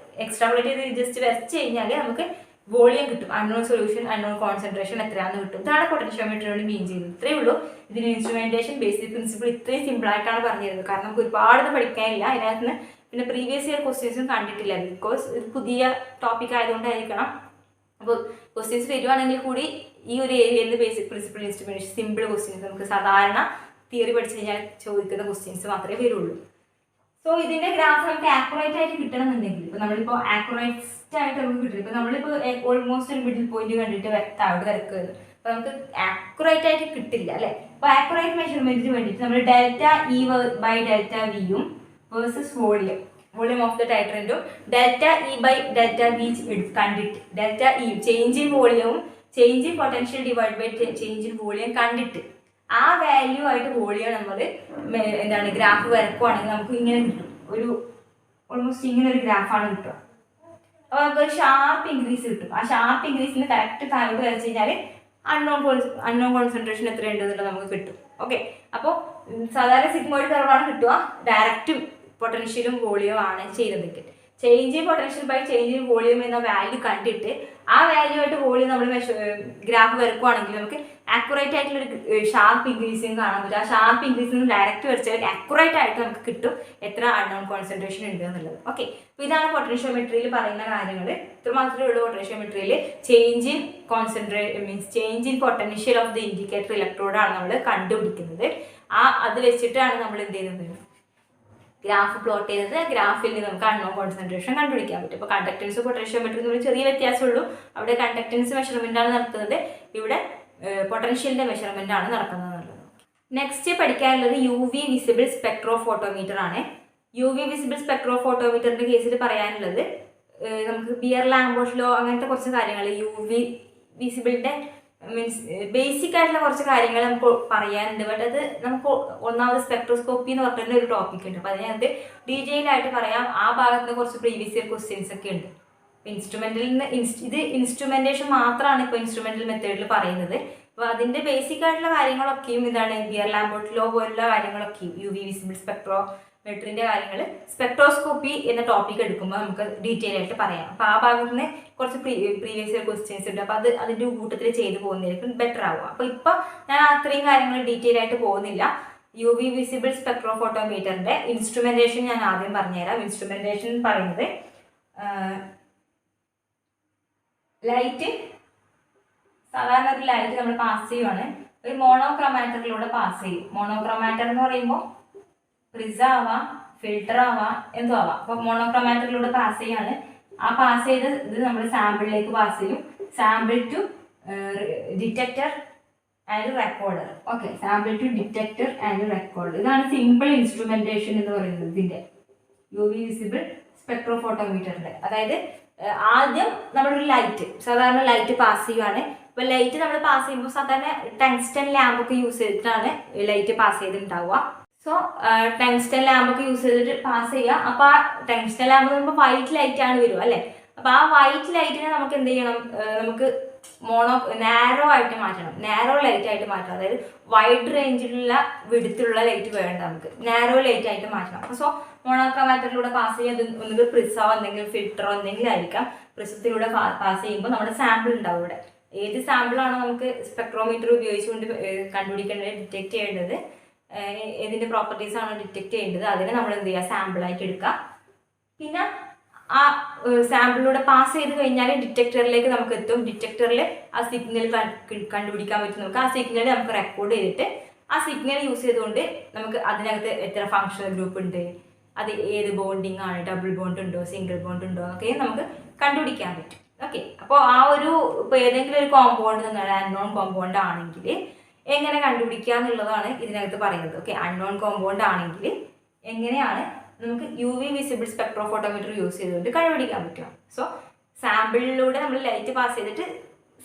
എക്സ്ട്രാപൊലേറ്റ് ചെയ്ത് ജസ്റ്റ് വരച്ച് കഴിഞ്ഞാൽ നമുക്ക് വോളിയം കിട്ടും, അൺനോൺ സൊല്യൂഷൻ അൺനോൺ കോൺസെൻട്രേഷൻ എത്രയാണെന്ന് കിട്ടും. ഇതാണ് പൊട്ടൻഷ്യോമീറ്ററിനോട് മീൻ ചെയ്യുന്നത്. ഇത്രയേ ഉള്ളൂ ഇതിന് ഇൻസ്ട്രുമെന്റേഷൻ ബേസിക് പ്രിൻസിപ്പിൾ. ഇത്രയും സിമ്പിൾ ആയിട്ടാണ് പറഞ്ഞിരുന്നത്, കാരണം നമുക്ക് ഒരുപാട് പഠിക്കാനില്ല അതിനകത്ത് നിന്ന്. പിന്നെ പ്രീവിയസ് ഇയർ ക്വസ്റ്റ്യൻസും കണ്ടിട്ടില്ല, ബിക്കോസ് ഇത് പുതിയ ടോപ്പിക് ആയതുകൊണ്ടായിരിക്കണം. അപ്പോൾ ക്വസ്റ്റ്യൻസ് വരുവാണെങ്കിൽ കൂടി ഈ ഒരു ഏരിയയിൽ നിന്ന് basic principle instrumentation simple questions, നമുക്ക് സാധാരണ തിയറി പഠിച്ചു കഴിഞ്ഞാൽ ചോദിക്കുന്ന ക്വസ്റ്റ്യൻസ് മാത്രമേ വരുള്ളൂ. സോ ഇതിന്റെ ഗ്രാഫ് നമുക്ക് ആക്യുറേറ്റ് ആയിട്ട് കിട്ടണമെന്നുണ്ടെങ്കിൽ ഇപ്പൊ നമ്മളിപ്പോ ആക്യുറേറ്റ് ആയിട്ട് നമുക്ക് കിട്ടില്ല. ഇപ്പൊ നമ്മളിപ്പോ ഓൾമോസ്റ്റ് ഒരു മിഡിൽ പോയിന്റ് കണ്ടിട്ട് താഴോട്ട് വരക്കുന്നത്, അപ്പൊ നമുക്ക് ആക്യുറേറ്റ് ആയിട്ട് കിട്ടില്ല അല്ലെ. അപ്പൊ ആക്യുറേറ്റ് മെഷർമെന്റിന് വേണ്ടിയിട്ട് നമ്മൾ ΔE/ΔVയും വേഴ്സസ് വോളിയം ഓഫ് ദ ടൈട്രന്റും ΔE/ΔV കണ്ടിട്ട്, ΔE ചേഞ്ച് ഇൻ വോളിയവും change in potential divide by change in volume കണ്ടിട്ട് ആ വാല്യൂ ആയിട്ട് വോളിയം നമ്മൾ എന്താണ് ഗ്രാഫ് വരക്കുവാണെങ്കിൽ നമുക്ക് ഇങ്ങനെ കിട്ടും, ഒരു ഓൾമോസ്റ്റ് ഇങ്ങനെ ഒരു ഗ്രാഫാണ് കിട്ടുക. അപ്പോൾ നമുക്ക് ഒരു ഷാർപ്പ് ഇൻക്രീസ് കിട്ടും. ആ ഷാർപ്പ് ഇൻക്രീസിന് കറക്റ്റ് താഴോട്ട് വരച്ച് കഴിഞ്ഞാൽ അൺനോൺ കോൺസെൻട്രേഷൻ എത്രയുണ്ട് എന്നുള്ളത് നമുക്ക് കിട്ടും. ഓക്കെ, അപ്പോൾ സാധാരണ സിഗ്മോയിഡ് കർവാണ് കിട്ടുക. ഡയറക്റ്റ് പൊട്ടൻഷ്യലും വോളിയം ആണ് ചെയ്യുന്നതെങ്കിൽ change in potential by change in volume എന്ന വാല്യൂ കണ്ടിട്ട് ആ വാല്യൂ ആയിട്ട് വോളിയം നമ്മൾ ഗ്രാഫ് വരക്കുവാണെങ്കിൽ നമുക്ക് ആക്യുറേറ്റ് ആയിട്ടുള്ളൊരു ഷാർപ്പ് ഇൻക്രീസിങ് കാണാൻ പറ്റും. ആ ഷാർപ്പ് ഇൻക്രീസിങ് ഡയറക്റ്റ് വരച്ചാൽ ആക്യുറേറ്റ് ആയിട്ട് നമുക്ക് കിട്ടും എത്ര അൺനോൺ കോൺസെൻട്രേഷൻ ഉണ്ട് എന്നുള്ളത്. ഓക്കെ, അപ്പോൾ ഇതാണ് പൊട്ടൻഷ്യോമെട്രിയിൽ പറയുന്ന കാര്യങ്ങൾ. ഇത്ര മാത്രമേ ഉള്ളൂ പൊട്ടൻഷ്യോമെട്രിയിൽ. Change in means change in potential of the indicator ഇലക്ട്രോഡാണ് നമ്മൾ കണ്ടുപിടിക്കുന്നത്. അത് വെച്ചിട്ടാണ് നമ്മൾ എന്ത് ചെയ്യുന്നത്, ഗ്രാഫ് പ്ലോട്ട് ചെയ്തത്. ഗ്രാഫിൽ നിന്ന് നമുക്ക് അൺനോൺ കോൺസെൻട്രേഷൻ കണ്ടുപിടിക്കാൻ പറ്റും. ഇപ്പോൾ കണ്ടക്ടൻസ് പൊട്ടൻഷ്യോമെട്രി തമ്മിൽ ചെറിയ വ്യത്യാസമുള്ളൂ. അവിടെ കണ്ടക്ടൻസ് മെഷർമെൻ്റ് ആണ് നടക്കുന്നത്, ഇവിടെ പൊട്ടൻഷ്യലിൻ്റെ മെഷർമെൻ്റ് ആണ് നടക്കുന്നത് എന്നുള്ളത്. നെക്സ്റ്റ് പഠിക്കാനുള്ളത് UV വിസിബിൾ സ്പെക്ട്രോഫോട്ടോമീറ്റർ ആണ്. UV വിസിബിൾ സ്പെക്ട്രോഫോട്ടോമീറ്ററിൻ്റെ കേസിൽ പറയാനുള്ളത് നമുക്ക് ബിയർ ലാംബോഷ് ലോ അങ്ങനത്തെ കുറച്ച് കാര്യങ്ങൾ UV വിസിബിളിൻ്റെ മീൻസ് ബേസിക് ആയിട്ടുള്ള കുറച്ച് കാര്യങ്ങൾ നമുക്ക് പറയാനുണ്ട്. ബട്ട് അത് നമുക്ക് ഒന്നാമത് സ്പെക്ട്രോസ്കോപ്പി എന്ന് പറഞ്ഞിട്ട് ഒരു ടോപ്പിക് ഉണ്ട്. അപ്പോൾ അതിനകത്ത് ഡീറ്റെയിൽ ആയിട്ട് പറയാം. ആ ഭാഗത്ത് കുറച്ച് പ്രീവിയസ് ഇയർ ക്വസ്റ്റ്യൻസ് ഒക്കെ ഉണ്ട്. ഇൻസ്ട്രുമെന്റിൽ നിന്ന് ഇത് ഇൻസ്ട്രുമെന്റേഷൻ മാത്രമാണ് ഇപ്പോൾ ഇൻസ്ട്രുമെന്റൽ മെത്തേഡിൽ പറയുന്നത്. അപ്പോൾ അതിൻ്റെ ബേസിക് ആയിട്ടുള്ള കാര്യങ്ങളൊക്കെയും ഇതാണ് ബിയർ ലാംബോർട്ട് ലോ പോലുള്ള കാര്യങ്ങളൊക്കെയും UV വിസിബിൾ സ്പെക്ട്രോമെട്രിൻ്റെ കാര്യങ്ങൾ സ്പെക്ട്രോസ്കോപ്പി എന്ന ടോപ്പിക് എടുക്കുമ്പോൾ നമുക്ക് ഡീറ്റെയിൽ ആയിട്ട് പറയാം. അപ്പോൾ ആ ഭാഗത്ത് നിന്ന് കുറച്ച് പ്രീവിയസ് ഇയർ ക്വസ്റ്റ്യൻസ് ഉണ്ട്. അപ്പോൾ അതിൻ്റെ കൂട്ടത്തിൽ ചെയ്ത് പോകുന്നതായിരിക്കും ബെറ്റർ ആവുക. അപ്പോൾ ഇപ്പോൾ ഞാൻ അത്രയും കാര്യങ്ങൾ ഡീറ്റെയിൽ ആയിട്ട് പോകുന്നില്ല. UV വിസിബിൾ സ്പെക്ട്രോഫോട്ടോമീറ്ററിൻ്റെ ഇൻസ്ട്രുമെന്റേഷൻ ഞാൻ ആദ്യം പറഞ്ഞുതരാം. ഇൻസ്ട്രുമെന്റേഷൻ പറയുന്നത് ലൈറ്റ്, സാധാരണ ഒരു ലൈറ്റ് നമ്മൾ പാസ് ചെയ്യുവാണ്, ഒരു മോണോക്രോമാറ്ററിലൂടെ പാസ് ചെയ്യും. മോണോക്രോമാറ്റർ എന്ന് പറയുമ്പോൾ പ്രിസ ആവാം, ഫിൽട്ടർ ആവാം, എന്തോ ആവാം. അപ്പോൾ മോണോക്രോമാറ്ററിലൂടെ പാസ് ചെയ്യാണ്. ആ പാസ് ചെയ്ത് ഇത് നമ്മൾ സാമ്പിളിലേക്ക് പാസ് ചെയ്യും. Sample to detector and recorder. Okay, sample to detector and recorder. ഇതാണ് സിമ്പിൾ ഇൻസ്ട്രുമെന്റേഷൻ എന്ന് പറയുന്നത് ഇതിൻ്റെ UV വിസിബിൾ സ്പെക്ട്രോഫോട്ടോമീറ്ററിൻ്റെ. അതായത് ആദ്യം നമ്മളൊരു ലൈറ്റ്, സാധാരണ ലൈറ്റ് പാസ് ചെയ്യുവാണ്. അപ്പോൾ ലൈറ്റ് നമ്മൾ പാസ് ചെയ്യുമ്പോൾ സാധാരണ ടങ്സ്റ്റൺ ലാമ്പൊക്കെ യൂസ് ചെയ്തിട്ടാണ് ലൈറ്റ് പാസ് ചെയ്തിട്ടുണ്ടാവുക. സോ ടങ്സ്റ്റൺ ലാമ്പൊക്കെ യൂസ് ചെയ്തിട്ട് പാസ് ചെയ്യുക. അപ്പോൾ ആ ടങ്സ്റ്റൺ ലാമ്പ് എന്ന് പറയുമ്പോൾ വൈറ്റ് ലൈറ്റ് ആണ് വരും അല്ലേ. അപ്പോൾ ആ വൈറ്റ് ലൈറ്റിനെ നമുക്ക് എന്ത് ചെയ്യണം, നമുക്ക് നാരോ ആയിട്ട് മാറ്റണം, നാരോ ലൈറ്റ് ആയിട്ട് മാറ്റണം. അതായത് വൈഡ് റേഞ്ചിലുള്ള വിടുത്തിലുള്ള ലൈറ്റ് വേണ്ട, നമുക്ക് നാരോ ലൈറ്റ് ആയിട്ട് മാറ്റണം. അപ്പോൾ സോ മോണോക്രോമാറ്ററിലൂടെ പാസ് ചെയ്യുന്നത് ഒന്നുകിൽ പ്രിസോ എന്തെങ്കിലും ഫിൽറ്ററോ എന്തെങ്കിലും ആയിരിക്കാം. പ്രിസത്തിലൂടെ പാസ് ചെയ്യുമ്പോൾ നമ്മുടെ സാമ്പിൾ ഉണ്ടാവും. ഇവിടെ ഏത് സാമ്പിളാണോ നമുക്ക് സ്പെക്ട്രോമീറ്റർ ഉപയോഗിച്ചുകൊണ്ട് കണ്ടുപിടിക്കേണ്ടത്, ഡിറ്റക്ട് ചെയ്യേണ്ടത്, ഏതിൻ്റെ പ്രോപ്പർട്ടീസ് ആണോ ഡിറ്റക്ട് ചെയ്യേണ്ടത്, അതിനെ നമ്മൾ എന്ത് ചെയ്യുക, സാമ്പിളായിട്ട് എടുക്കുക. പിന്നെ ആ സാമ്പിളിലൂടെ പാസ് ചെയ്ത് കഴിഞ്ഞാൽ ഡിറ്റക്ടറിലേക്ക് നമുക്ക് എത്തും. ഡിറ്റക്ടറിൽ ആ സിഗ്നൽ കണ്ടുപിടിക്കാൻ പറ്റും. നമുക്ക് ആ സിഗ്നൽ നമുക്ക് റെക്കോർഡ് ചെയ്തിട്ട് ആ സിഗ്നൽ യൂസ് ചെയ്തുകൊണ്ട് നമുക്ക് അതിനകത്ത് എത്ര ഫങ്ഷണൽ ഗ്രൂപ്പ് ഉണ്ട്, അത് ഏത് ബോണ്ടിങ് ആണ്, ഡബിൾ ബോണ്ട് ഉണ്ടോ, സിംഗിൾ ബോണ്ട് ഉണ്ടോ എന്നൊക്കെ നമുക്ക് കണ്ടുപിടിക്കാൻ പറ്റും. ഓക്കെ, അപ്പോൾ ആ ഒരു ഇപ്പോൾ ഏതെങ്കിലും ഒരു കോമ്പൗണ്ട് നിങ്ങൾ അൺനോൺ കോമ്പൗണ്ട് ആണെങ്കിൽ എങ്ങനെ കണ്ടുപിടിക്കുക എന്നുള്ളതാണ് ഇതിനകത്ത് പറയുന്നത്. ഓക്കെ, അൺനോൺ കോമ്പൗണ്ട് ആണെങ്കിൽ എങ്ങനെയാണ് നമുക്ക് UV വിസിബിൾ സ്പെക്ട്രോഫോട്ടോമീറ്റർ യൂസ് ചെയ്തുകൊണ്ട് കണ്ടുപിടിക്കാൻ പറ്റുക. സോ സാമ്പിളിലൂടെ നമ്മൾ ലൈറ്റ് പാസ് ചെയ്തിട്ട്,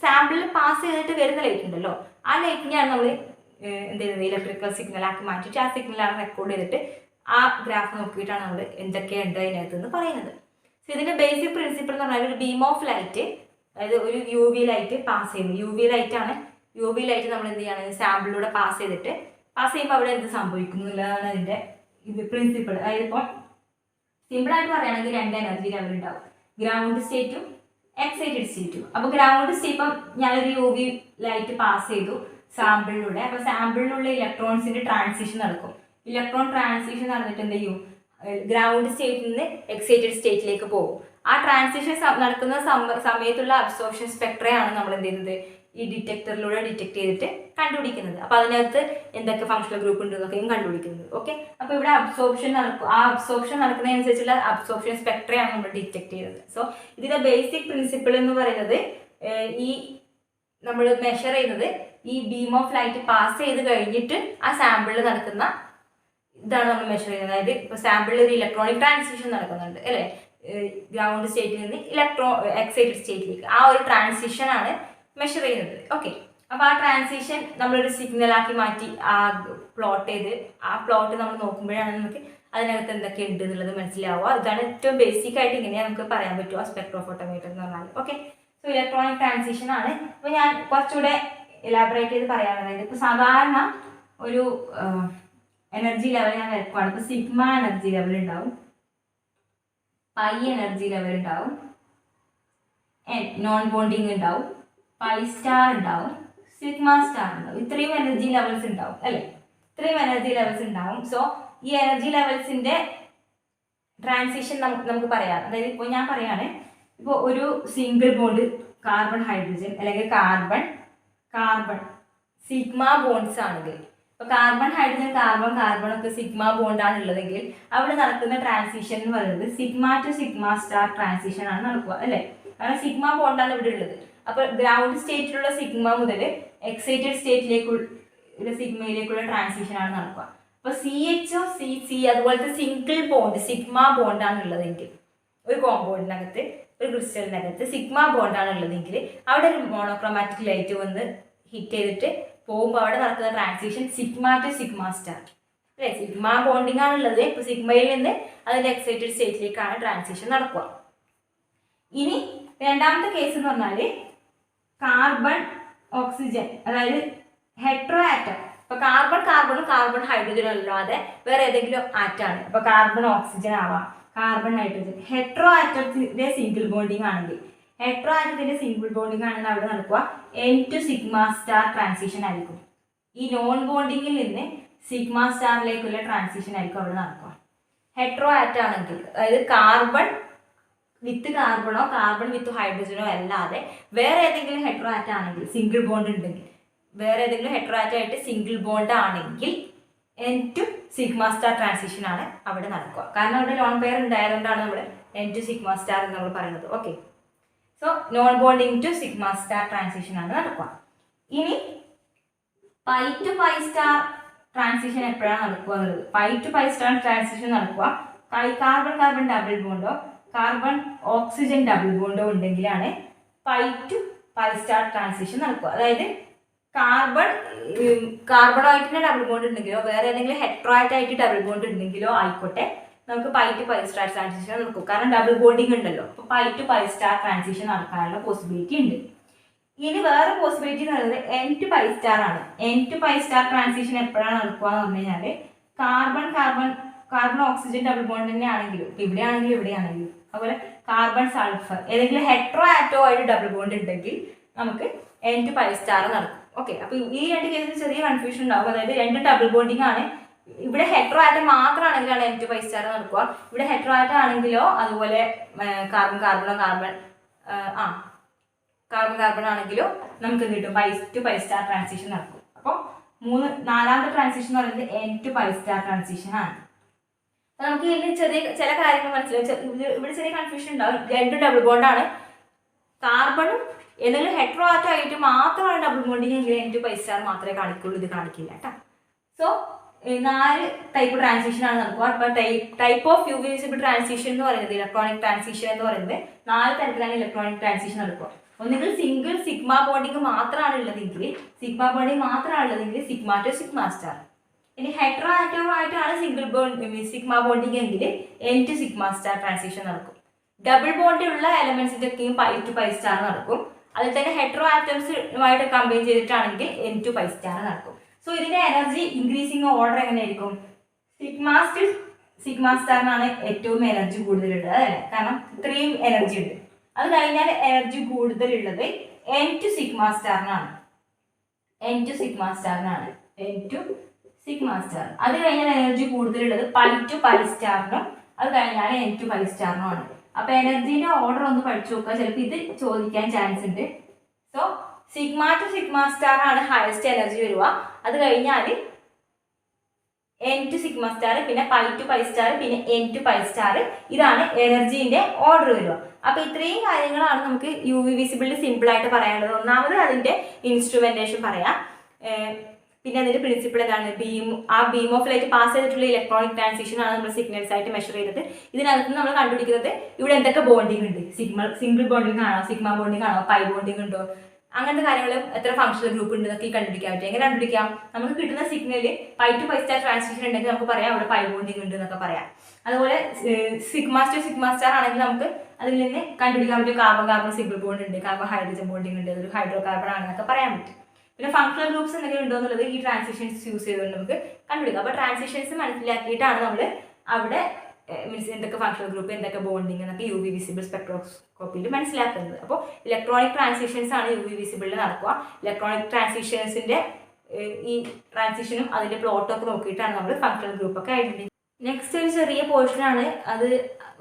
സാമ്പിളിൽ പാസ് ചെയ്തിട്ട് വരുന്ന ലൈറ്റ് ഉണ്ടല്ലോ, ആ ലൈറ്റിനെയാണ് നമ്മൾ എന്ത് ചെയ്യുന്നത്, ഇലക്ട്രിക്കൽ സിഗ്നലാക്കി മാറ്റിയിട്ട് ആ സിഗ്നലാണ് റെക്കോർഡ് ചെയ്തിട്ട് ആ ഗ്രാഫ് നോക്കിയിട്ടാണ് നമ്മൾ എന്തൊക്കെയുണ്ട് അതിനകത്ത് എന്ന് പറയുന്നത്. സോ ഇതിൻ്റെ ബേസിക് പ്രിൻസിപ്പിൾ എന്ന് പറഞ്ഞാൽ ഒരു ബീം ഓഫ് ലൈറ്റ്, അതായത് ഒരു UV ലൈറ്റ് പാസ് ചെയ്യുന്നു, UV ലൈറ്റ് ആണ്. UV ലൈറ്റ് നമ്മൾ എന്ത് ചെയ്യണം, സാമ്പിളിലൂടെ പാസ് ചെയ്യുമ്പോൾ അവിടെ എന്ത് സംഭവിക്കുന്നു എന്നുള്ളതാണ് അതിൻ്റെ ഇത് പ്രിൻസിപ്പിൾ. അതായത് ഇപ്പോൾ സിമ്പിളായിട്ട് പറയുകയാണെങ്കിൽ രണ്ട് എനർജി ലെവൽ ഉണ്ടാവും, ഗ്രൗണ്ട് സ്റ്റേറ്റും എക്സൈറ്റഡ് സ്റ്റേറ്റും. അപ്പോൾ ഗ്രൗണ്ട് സ്റ്റേറ്റ് ഇപ്പം ഞാനൊരു UV ലൈറ്റ് പാസ് ചെയ്തു സാമ്പിളിലൂടെ. അപ്പോൾ സാമ്പിളിലുള്ള ഇലക്ട്രോൺസിൻ്റെ ട്രാൻസിഷൻ നടക്കും. ഇലക്ട്രോൺ ട്രാൻസിഷൻ നടന്നിട്ട് എന്ത് ചെയ്യും, ഗ്രൗണ്ട് സ്റ്റേറ്റിൽ നിന്ന് എക്സൈറ്റഡ് സ്റ്റേറ്റിലേക്ക് പോകും. ആ ട്രാൻസിഷൻ നടക്കുന്ന സമയത്തുള്ള അബ്സോർപ്ഷൻ സ്പെക്ട്രയാണ് നമ്മൾ എന്ത് ചെയ്യുന്നത്, ഈ ഡിറ്റക്ടറിലൂടെ ഡിറ്റക്ട് ചെയ്തിട്ട് കണ്ടുപിടിക്കുന്നത്. അപ്പോൾ അതിനകത്ത് എന്തൊക്കെ ഫങ്ഷണൽ ഗ്രൂപ്പ് ഉണ്ട് എന്നൊക്കെയും കണ്ടുപിടിക്കുന്നത്. ഓക്കെ, അപ്പോൾ ഇവിടെ അബ്സോർപ്ഷൻ നടക്കും. ആ അബ്സോർപ്ഷൻ നടക്കുന്നതനുസരിച്ചുള്ള അബ്സോർപ്ഷൻ സ്പെക്ട്രയാണ് നമ്മൾ ഡിറ്റക്ട് ചെയ്യുന്നത്. സോ ഇതിൻ്റെ ബേസിക് പ്രിൻസിപ്പിൾ എന്ന് പറയുന്നത്, ഈ നമ്മൾ മെഷർ ചെയ്യുന്നത് ഈ ബീം ഓഫ് ലൈറ്റ് പാസ് ചെയ്ത് കഴിഞ്ഞിട്ട് ആ സാമ്പിളിൽ നടക്കുന്ന ഇതാണ് നമ്മൾ മെഷർ ചെയ്യുന്നത്. അതായത് ഇപ്പോൾ സാമ്പിളിൽ ഒരു ഇലക്ട്രോണിക് ട്രാൻസിഷൻ നടക്കുന്നുണ്ട് അല്ലേ, ഗ്രൗണ്ട് സ്റ്റേറ്റിൽ നിന്ന് എക്സൈറ്റഡ് സ്റ്റേറ്റിലേക്ക്. ആ ഒരു ട്രാൻസിഷനാണ് മെഷർ ചെയ്യുന്നത്. ഓക്കെ, അപ്പോൾ ആ ട്രാൻസിഷൻ നമ്മളൊരു സിഗ്നലാക്കി മാറ്റി ആ പ്ലോട്ട് ചെയ്ത് ആ പ്ലോട്ട് നമ്മൾ നോക്കുമ്പോഴാണ് നമുക്ക് അതിനകത്ത് എന്തൊക്കെ ഉണ്ട് എന്നുള്ളത് മനസ്സിലാവുക. ഇതാണ് ഏറ്റവും ബേസിക് ആയിട്ട് ഇങ്ങനെയാണ് നമുക്ക് പറയാൻ പറ്റുക സ്പെക്ട്രോഫോട്ടോമീറ്റർ എന്ന് പറഞ്ഞാൽ. ഓക്കെ, സോ ഇലക്ട്രോണിക് ട്രാൻസിഷൻ ആണ്. അപ്പോൾ ഞാൻ കുറച്ചുകൂടെ എലാബറേറ്റ് ചെയ്ത് പറയാനുള്ളത്. ഇപ്പോൾ സാധാരണ ഒരു എനർജി ലെവൽ ഞാൻ വരക്കുവാണ്. ഇപ്പോൾ സിഗ്മ എനർജി ലെവൽ ഉണ്ടാവും, പൈ എനർജി ലെവൽ ഉണ്ടാവും, നോൺ ബോണ്ടിങ് ഉണ്ടാവും, പൈ സ്റ്റാർ ഉണ്ടാവും, സിഗ്മ സ്റ്റാർ ഉണ്ടാവും. ഇത്രയും എനർജി ലെവൽസ് ഉണ്ടാവും അല്ലേ? ഇത്രയും എനർജി ലെവൽസ് ഉണ്ടാവും. സോ ഈ എനർജി ലെവൽസിന്റെ ട്രാൻസിഷൻ നമുക്ക് പറയാം. അതായത് ഇപ്പോൾ ഞാൻ പറയാണ്, ഇപ്പോൾ ഒരു സിംഗിൾ ബോണ്ട് കാർബൺ ഹൈഡ്രജൻ അല്ലെങ്കിൽ കാർബൺ സിഗ്മ ബോണ്ട്സ് ആണെങ്കിൽ, ഇപ്പോൾ കാർബൺ ഹൈഡ്രജൻ കാർബൺ ഒക്കെ സിഗ്മ ബോണ്ടാണ് ഉള്ളതെങ്കിൽ അവിടെ നടക്കുന്ന ട്രാൻസിഷൻ എന്ന് പറയുന്നത് sigma to sigma star transition ആണ് നടക്കുക അല്ലേ? കാരണം സിഗ്മ ബോണ്ടാണ് ഇവിടെ ഉള്ളത്. അപ്പോൾ ഗ്രൗണ്ട് സ്റ്റേറ്റിലുള്ള സിഗ്മ മുതൽ എക്സൈറ്റഡ് സ്റ്റേറ്റിലേക്കുള്ള സിഗ്മയിലേക്കുള്ള ട്രാൻസിഷൻ ആണ് നടക്കുക. അപ്പോൾ CHO CC അതുപോലത്തെ സിംഗിൾ ബോണ്ട് സിഗ്മ ബോണ്ടാണ് ഉള്ളതെങ്കിൽ, ഒരു കോമ്പൗണ്ടിനകത്ത് ഒരു ക്രിസ്റ്റലിനകത്ത് സിഗ്മ ബോണ്ടാണ് ഉള്ളതെങ്കിൽ അവിടെ ഒരു മോണോക്രോമാറ്റിക് ലൈറ്റ് വന്ന് ഹിറ്റ് ചെയ്തിട്ട് പോകുമ്പോൾ അവിടെ നടക്കുന്ന transition sigma to sigma star അല്ലേ? സിഗ്മ ബോണ്ടിങ് ആണുള്ളത്. ഇപ്പോൾ സിഗ്മയിൽ നിന്ന് അതിൻ്റെ എക്സൈറ്റഡ് സ്റ്റേറ്റിലേക്കാണ് ട്രാൻസിഷൻ നടക്കുക. ഇനി രണ്ടാമത്തെ കേസ് എന്ന് പറഞ്ഞാൽ കാർബൺ ഓക്സിജൻ, അതായത് ഹെട്രോ ആറ്റം. ഇപ്പോൾ കാർബൺ ഹൈഡ്രജനും അല്ലാതെ വേറെ ഏതെങ്കിലും ആറ്റാണ്. ഇപ്പോൾ കാർബൺ ഓക്സിജൻ ആവാം, കാർബൺ നൈട്രജൻ. ഹെട്രോ ആറ്റത്തിന്റെ സിംഗിൾ ബോണ്ടിങ് ആണെങ്കിൽ അവിടെ നടക്കുക N to sigma star transition ആയിരിക്കും. ഈ നോൺ ബോണ്ടിങ്ങിൽ നിന്ന് സിഗ്മ സ്റ്റാറിലേക്കുള്ള ട്രാൻസിഷൻ ആയിരിക്കും അവിടെ നടക്കുക. ഹെട്രോ ആറ്റം ആണെങ്കിൽ, അതായത് കാർബൺ വിത്ത് കാർബണോ കാർബൺ വിത്ത് ഹൈഡ്രജനോ അല്ലാതെ വേറെ ഏതെങ്കിലും ഹെട്രോ ആറ്റം ആണെങ്കിൽ, സിംഗിൾ ബോണ്ട് ഉണ്ടെങ്കിൽ, വേറെ ഏതെങ്കിലും ഹെട്രോ ആറ്റം ആയിട്ട് സിംഗിൾ ബോണ്ട് ആണെങ്കിൽ N to sigma star transition ആണ് അവിടെ നടക്കുക. കാരണം അവിടെ ലോൺ പെയർ ഉണ്ടായതുകൊണ്ടാണ് നമ്മൾ N ടു സിഗ്മ സ്റ്റാർ എന്ന് നമ്മൾ പറയുന്നത്. Okay, so non bonding to sigma star transition ആണ് നടക്കുക. ഇനി pi to pi star transition എപ്പോഴാണ് നടക്കുക എന്നുള്ളത്. Pi to pi star transition നടക്കുക കാർബൺ ഡബിൾ ബോണ്ടോ കാർബൺ ഓക്സിജൻ ഡബിൾ ബോണ്ടോ ഉണ്ടെങ്കിലാണ് pi to pi star transition നടക്കുക. അതായത് കാർബണായിട്ടിന്റെ ഡബിൾ ബോണ്ട് ഉണ്ടെങ്കിലോ വേറെ ഏതെങ്കിലും ഹെട്രോയിറ്റ് ആയിട്ട് ഡബിൾ ബോണ്ട് ഉണ്ടെങ്കിലോ ആയിക്കോട്ടെ, നമുക്ക് pi to pi star transition നടക്കും. കാരണം ഡബിൾ ബോണ്ടിങ് ഉണ്ടല്ലോ, അപ്പോൾ pi to pi star transition നടക്കാനുള്ള പോസിബിലിറ്റി ഉണ്ട്. ഇനി വേറെ പോസിബിലിറ്റി എന്ന് പറയുന്നത് N ടു പൈ സ്റ്റാർ ആണ്. N to pi star transition എപ്പോഴാണ് നടക്കുക എന്ന് പറഞ്ഞു കഴിഞ്ഞാൽ കാർബൺ ഓക്സിജൻ ഡബിൾ ബോണ്ട് തന്നെ ആണെങ്കിലും, ഇവിടെയാണെങ്കിലും അതുപോലെ കാർബൺ സൾഫർ ഏതെങ്കിലും ഹെട്രോ ആറ്റോ ആയിട്ട് ഡബിൾ ബോണ്ട് ഉണ്ടെങ്കിൽ നമുക്ക് N ടു പൈ സ്റ്റാർ നടക്കും. ഓക്കെ, അപ്പോൾ ഈ രണ്ട് കേസിൽ ചെറിയ കൺഫ്യൂഷൻ ഉണ്ടാവും. അതായത് രണ്ട് ഡബിൾ ബോണ്ടിങ് ആണ്. ഇവിടെ ഹെട്രോ ആറ്റം മാത്രമാണെങ്കിലാണ് N ടു പൈ സ്റ്റാർ നടക്കുക. ഇവിടെ ഹെട്രോ ആറ്റം ആണെങ്കിലോ അതുപോലെ കാർബൺ ആണെങ്കിലോ നമുക്ക് എന്ത് കിട്ടും? Pi to pi star transition നടക്കും. അപ്പോൾ നാലാമത്തെ ട്രാൻസിഷൻ എന്ന് പറയുന്നത് N to pi star transition ആണ്. അപ്പോൾ നമുക്ക് ഇതിൽ ചില കാര്യങ്ങൾ മനസ്സിലാവും. ഇവിടെ ചെറിയ കൺഫ്യൂഷൻ ഉണ്ടാവും. രണ്ട് ഡബിൾ ബോണ്ടാണ്, കാർബണും എന്തെങ്കിലും ഹെട്രോ ആറ്റം ആയിട്ട് മാത്രമാണ് ഡബിൾ ബോണ്ടിങ് എങ്കിൽ N ടു പൈ സ്റ്റാർ മാത്രമേ കാണിക്കുള്ളൂ, ഇത് കാണിക്കില്ല കേട്ടോ. സോ 4 ടൈപ്പ് ട്രാൻസിഷൻ ആണ് നടക്കുക. അപ്പോൾ type of U visible transition എന്ന് പറയുന്നത്, ഇലക്ട്രോണിക് ട്രാൻസിഷൻ എന്ന് പറയുന്നത് 4 തരത്തിലാണ് ഇലക്ട്രോണിക് ട്രാൻസിഷൻ നടക്കുക. ഒന്നുകിൽ സിംഗിൾ സിഗ്മ ബോണ്ടിങ് മാത്രമാണ് ഉള്ളതെങ്കിൽ സിഗ്മ ടു സിഗ്മ സ്റ്റാർ. ഇനി ഹെട്രോ ആറ്റം ആയിട്ടാണ് സിഗ്മ ബോണ്ടിങ് എങ്കിൽ N to sigma star transition നടക്കും. ഡബിൾ ബോണ്ട് ഉള്ള എലമെന്റ്സിന്റെ ഒക്കെയും പൈ ടു പൈ സ്റ്റാർ നടക്കും. അതിൽ തന്നെ ഹെട്രോ ആറ്റംസുമായിട്ട് കമ്പൈൻ ചെയ്തിട്ടാണെങ്കിൽ N ടു പൈ സ്റ്റാർ നടക്കും. സോ ഇതിന്റെ എനർജി ഇൻക്രീസിങ് ഓർഡർ എങ്ങനെയായിരിക്കും? സിഗ്മ സ്റ്റാറിനാണ് ഏറ്റവും എനർജി കൂടുതലുള്ളത് അല്ലേ? കാരണം ഇത്രയും എനർജി ഉണ്ട്. അത് കഴിഞ്ഞാൽ എനർജി കൂടുതലുള്ളത് N ടു സിഗ്മ സ്റ്റാറിനാണ്. അത് കഴിഞ്ഞാൽ എനർജി കൂടുതലുള്ളത് പൈ ടു പൈ സ്റ്റാറിനും, അത് കഴിഞ്ഞാൽ N ടു പൈ സ്റ്റാറിനും ആണ്. അപ്പൊ എനർജിന്റെ ഓർഡർ ഒന്ന് പഠിച്ചു നോക്കുക, ചിലപ്പോൾ ഇത് ചോദിക്കാൻ ചാൻസ് ഉണ്ട്. So sigma to sigma star ആണ് ഹയസ്റ്റ് എനർജി വരിക. അത് കഴിഞ്ഞാൽ N ടു സിഗ്മ സ്റ്റാർ, പിന്നെ പൈ ടു പൈ സ്റ്റാർ, പിന്നെ N ടു പൈ സ്റ്റാർ. ഇതാണ് എനർജീന്റെ ഓർഡർ വരിക. അപ്പൊ ഇത്രയും കാര്യങ്ങളാണ് നമുക്ക് യു വി വിസിബിളിൽ സിമ്പിൾ ആയിട്ട് പറയാനുള്ളത്. ഒന്നാമത് അതിന്റെ ഇൻസ്ട്രുമെന്റേഷൻ പറയാം, പിന്നെ അതിന്റെ പ്രിൻസിപ്പിൾ എന്താണ്, ബീം ഓഫ് ലൈറ്റ് പാസ് ചെയ്തിട്ടുള്ള ഇലക്ട്രോണിക് ട്രാൻസിഷൻ ആണ് നമ്മൾ സിഗ്നൽസ് ആയിട്ട് മെഷർ ചെയ്തത്. ഇതിനകത്ത് നമ്മൾ കണ്ടുപിടിക്കുന്നത് ഇവിടെ എന്തൊക്കെ ബോണ്ടിങ് ഉണ്ട്, സിംഗിൾ ബോണ്ടിങ് ആണോ, സിഗ്മ ബോണ്ടിങ് ആണോ, പൈ ബോണ്ടിങ് ഉണ്ടോ, അങ്ങനത്തെ കാര്യങ്ങൾ, എത്ര ഫംഗ്ഷണൽ ഗ്രൂപ്പ് ഉണ്ട് എന്നൊക്കെ കണ്ടുപിടിക്കാൻ പറ്റും. എങ്ങനെ കണ്ടുപിടിക്കാം? നമുക്ക് കിട്ടുന്ന സിഗ്നലിൽ pi to pi star transition ഉണ്ടെങ്കിൽ നമുക്ക് പറയാം അവിടെ പൈ ബോണ്ടിങ് ഉണ്ട് എന്നൊക്കെ പറയാം. അതുപോലെ സിഗ്മ സ്റ്റാർ ആണെങ്കിൽ നമുക്ക് അതിൽ നിന്ന് കണ്ടുപിടിക്കാൻ പറ്റും കാർബൺ സിംഗിൾ ബോണ്ട് ഉണ്ട്, കാർബൺ ഹൈഡ്രജൻ ബോണ്ടിങ് ഉണ്ട്, അതൊരു ഹൈഡ്രോ കാർബൺ ആണെന്നൊക്കെ പറയാൻ പറ്റും. പിന്നെ ഫങ്ഷണൽ ഗ്രൂപ്പ്സ് എന്തെങ്കിലും ഉണ്ടോ എന്നുള്ളത് ഈ ട്രാൻസിഷൻസ് യൂസ് ചെയ്തുകൊണ്ട് നമുക്ക് കണ്ടുപിടിക്കാം. അപ്പോൾ ട്രാൻസിഷൻസ് മനസ്സിലാക്കിയിട്ടാണ് നമ്മൾ അവിടെ മീൻസ് എന്തൊക്കെ ഫങ്ഷണൽ ഗ്രൂപ്പ്, എന്തൊക്കെ ബോണ്ടിങ് എന്നൊക്കെ UV വിസിബിൾ സ്പെക്ട്രോസ്കോപ്പിയിൽ മനസ്സിലാക്കുന്നത്. അപ്പോൾ ഇലക്ട്രോണിക് ട്രാൻസിഷൻസ് ആണ് UV വിസിബിളിൽ നടക്കുക. ഇലക്ട്രോണിക് ട്രാൻസിഷൻസിൻ്റെ ഈ ട്രാൻസിഷനും അതിൻ്റെ പ്ലോട്ടൊക്കെ നോക്കിയിട്ടാണ് നമ്മൾ ഫങ്ഷണൽ ഗ്രൂപ്പൊക്കെ ഐഡൻറ്റിഫൈ. നെക്സ്റ്റ് ഒരു ചെറിയ പോർഷനാണ്, അത്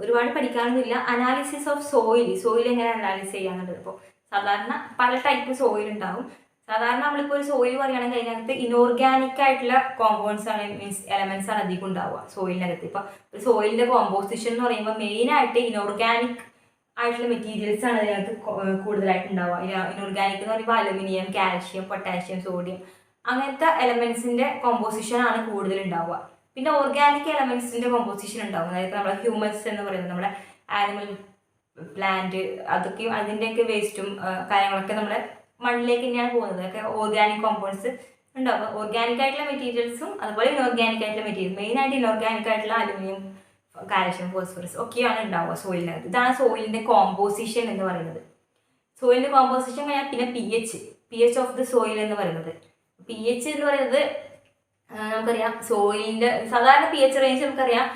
ഒരുപാട് പഠിക്കാനൊന്നുമില്ല. അനാലിസിസ് ഓഫ് സോയിൽ എങ്ങനെ അനാലിസ് ചെയ്യാന്നുള്ളത്. അപ്പോൾ സാധാരണ പല ടൈപ്പ് സോയിൽ ഉണ്ടാവും. സാധാരണ നമ്മളിപ്പോൾ ഒരു സോയിൽ പറയുകയാണെങ്കിൽ അതിനകത്ത് ഇനോർഗാനിക് ആയിട്ടുള്ള കോമ്പൗണ്ട്സ് ആണ്, മീൻസ് എലമെന്റ്സ് ആണ് അധികം ഉണ്ടാവുക സോയിലിനകത്ത്. ഇപ്പോൾ ഒരു സോയിലിന്റെ കോമ്പോസിഷൻ എന്ന് പറയുമ്പോൾ മെയിനായിട്ട് ഇനോർഗാനിക് ആയിട്ടുള്ള മെറ്റീരിയൽസ് ആണ് അതിനകത്ത് കൂടുതലായിട്ട് ഉണ്ടാവുക. ഇനോർഗാനിക് എന്ന് പറയുമ്പോൾ അലുമിനിയം, കാൽഷ്യം, പൊട്ടാഷ്യം, സോഡിയം അങ്ങനത്തെ എലമെന്റ്സിന്റെ കോമ്പോസിഷൻ ആണ് കൂടുതൽ ഉണ്ടാവുക. പിന്നെ ഓർഗാനിക് എലമെന്റ്സിന്റെ കോമ്പോസിഷൻ ഉണ്ടാവും. അതായത് നമ്മുടെ ഹ്യൂമൻസ് എന്ന് പറയുന്നത് നമ്മുടെ ആനിമൽ, പ്ലാന്റ്, അതൊക്കെ അതിൻ്റെയൊക്കെ വേസ്റ്റും കാര്യങ്ങളൊക്കെ നമ്മുടെ മണ്ണിലേക്ക് തന്നെയാണ് പോകുന്നത്. അതൊക്കെ ഓർഗാനിക് കോമ്പൗണ്ട്സ് ഉണ്ടാവും. ഓർഗാനിക് ആയിട്ടുള്ള മെറ്റീരിയൽസും അതുപോലെ ഇനോർഗാനിക് ആയിട്ടുള്ള മെറ്റീരിയൽ, മെയിനായിട്ട് ഇനോർഗാനിക് ആയിട്ടുള്ള അലുമിനിയം, കാൽഷ്യം, ഫോസ്ഫറസ് ഒക്കെയാണ് ഉണ്ടാവുക സോയിലിനകത്ത്. ഇതാണ് സോയിലിന്റെ കോമ്പോസിഷൻ എന്ന് പറയുന്നത്. സോയിലിന്റെ കോമ്പോസിഷൻ കഴിഞ്ഞാൽ പിന്നെ pH ഓഫ് ദി സോയിൽ എന്ന് പറയുന്നത്. pH എന്ന് പറയുന്നത് നമുക്കറിയാം സോയിലിന്റെ സാധാരണ pH റേഞ്ച് നമുക്കറിയാം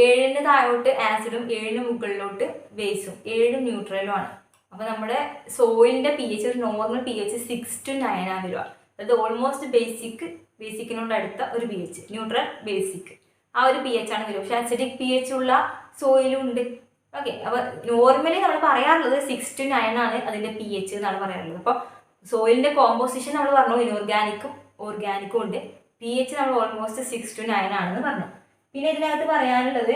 7 താഴോട്ട് ആസിഡും 7 മുകളിലോട്ട് ബേസും 7 ന്യൂട്രലും ആണ്. അപ്പോൾ നമ്മുടെ സോയിലിന്റെ pH, ഒരു നോർമൽ pH 6 to 9 ആണ് വരിക. അതായത് ഓൾമോസ്റ്റ് ബേസിക്കിനോട് അടുത്ത ഒരു pH, ന്യൂട്രൽ ബേസിക് ആ ഒരു pH ആണ് വരിക. പക്ഷെ അസിഡിക് pH ഉള്ള സോയിലും ഉണ്ട്. ഓക്കെ, അപ്പോൾ നോർമലി നമ്മൾ പറയാറുള്ളത് 6 to 9 ആണ് അതിന്റെ pH എന്നാണ് പറയാറുള്ളത്. അപ്പോൾ സോയിലിന്റെ കോമ്പോസിഷൻ നമ്മൾ പറഞ്ഞു ഇനോർഗാനിക്കും ഓർഗാനിക്കും ഉണ്ട്. pH നമ്മൾ ഓൾമോസ്റ്റ് 6 to 9 ആണെന്ന് പറഞ്ഞു. പിന്നെ ഇതിനകത്ത് പറയാനുള്ളത്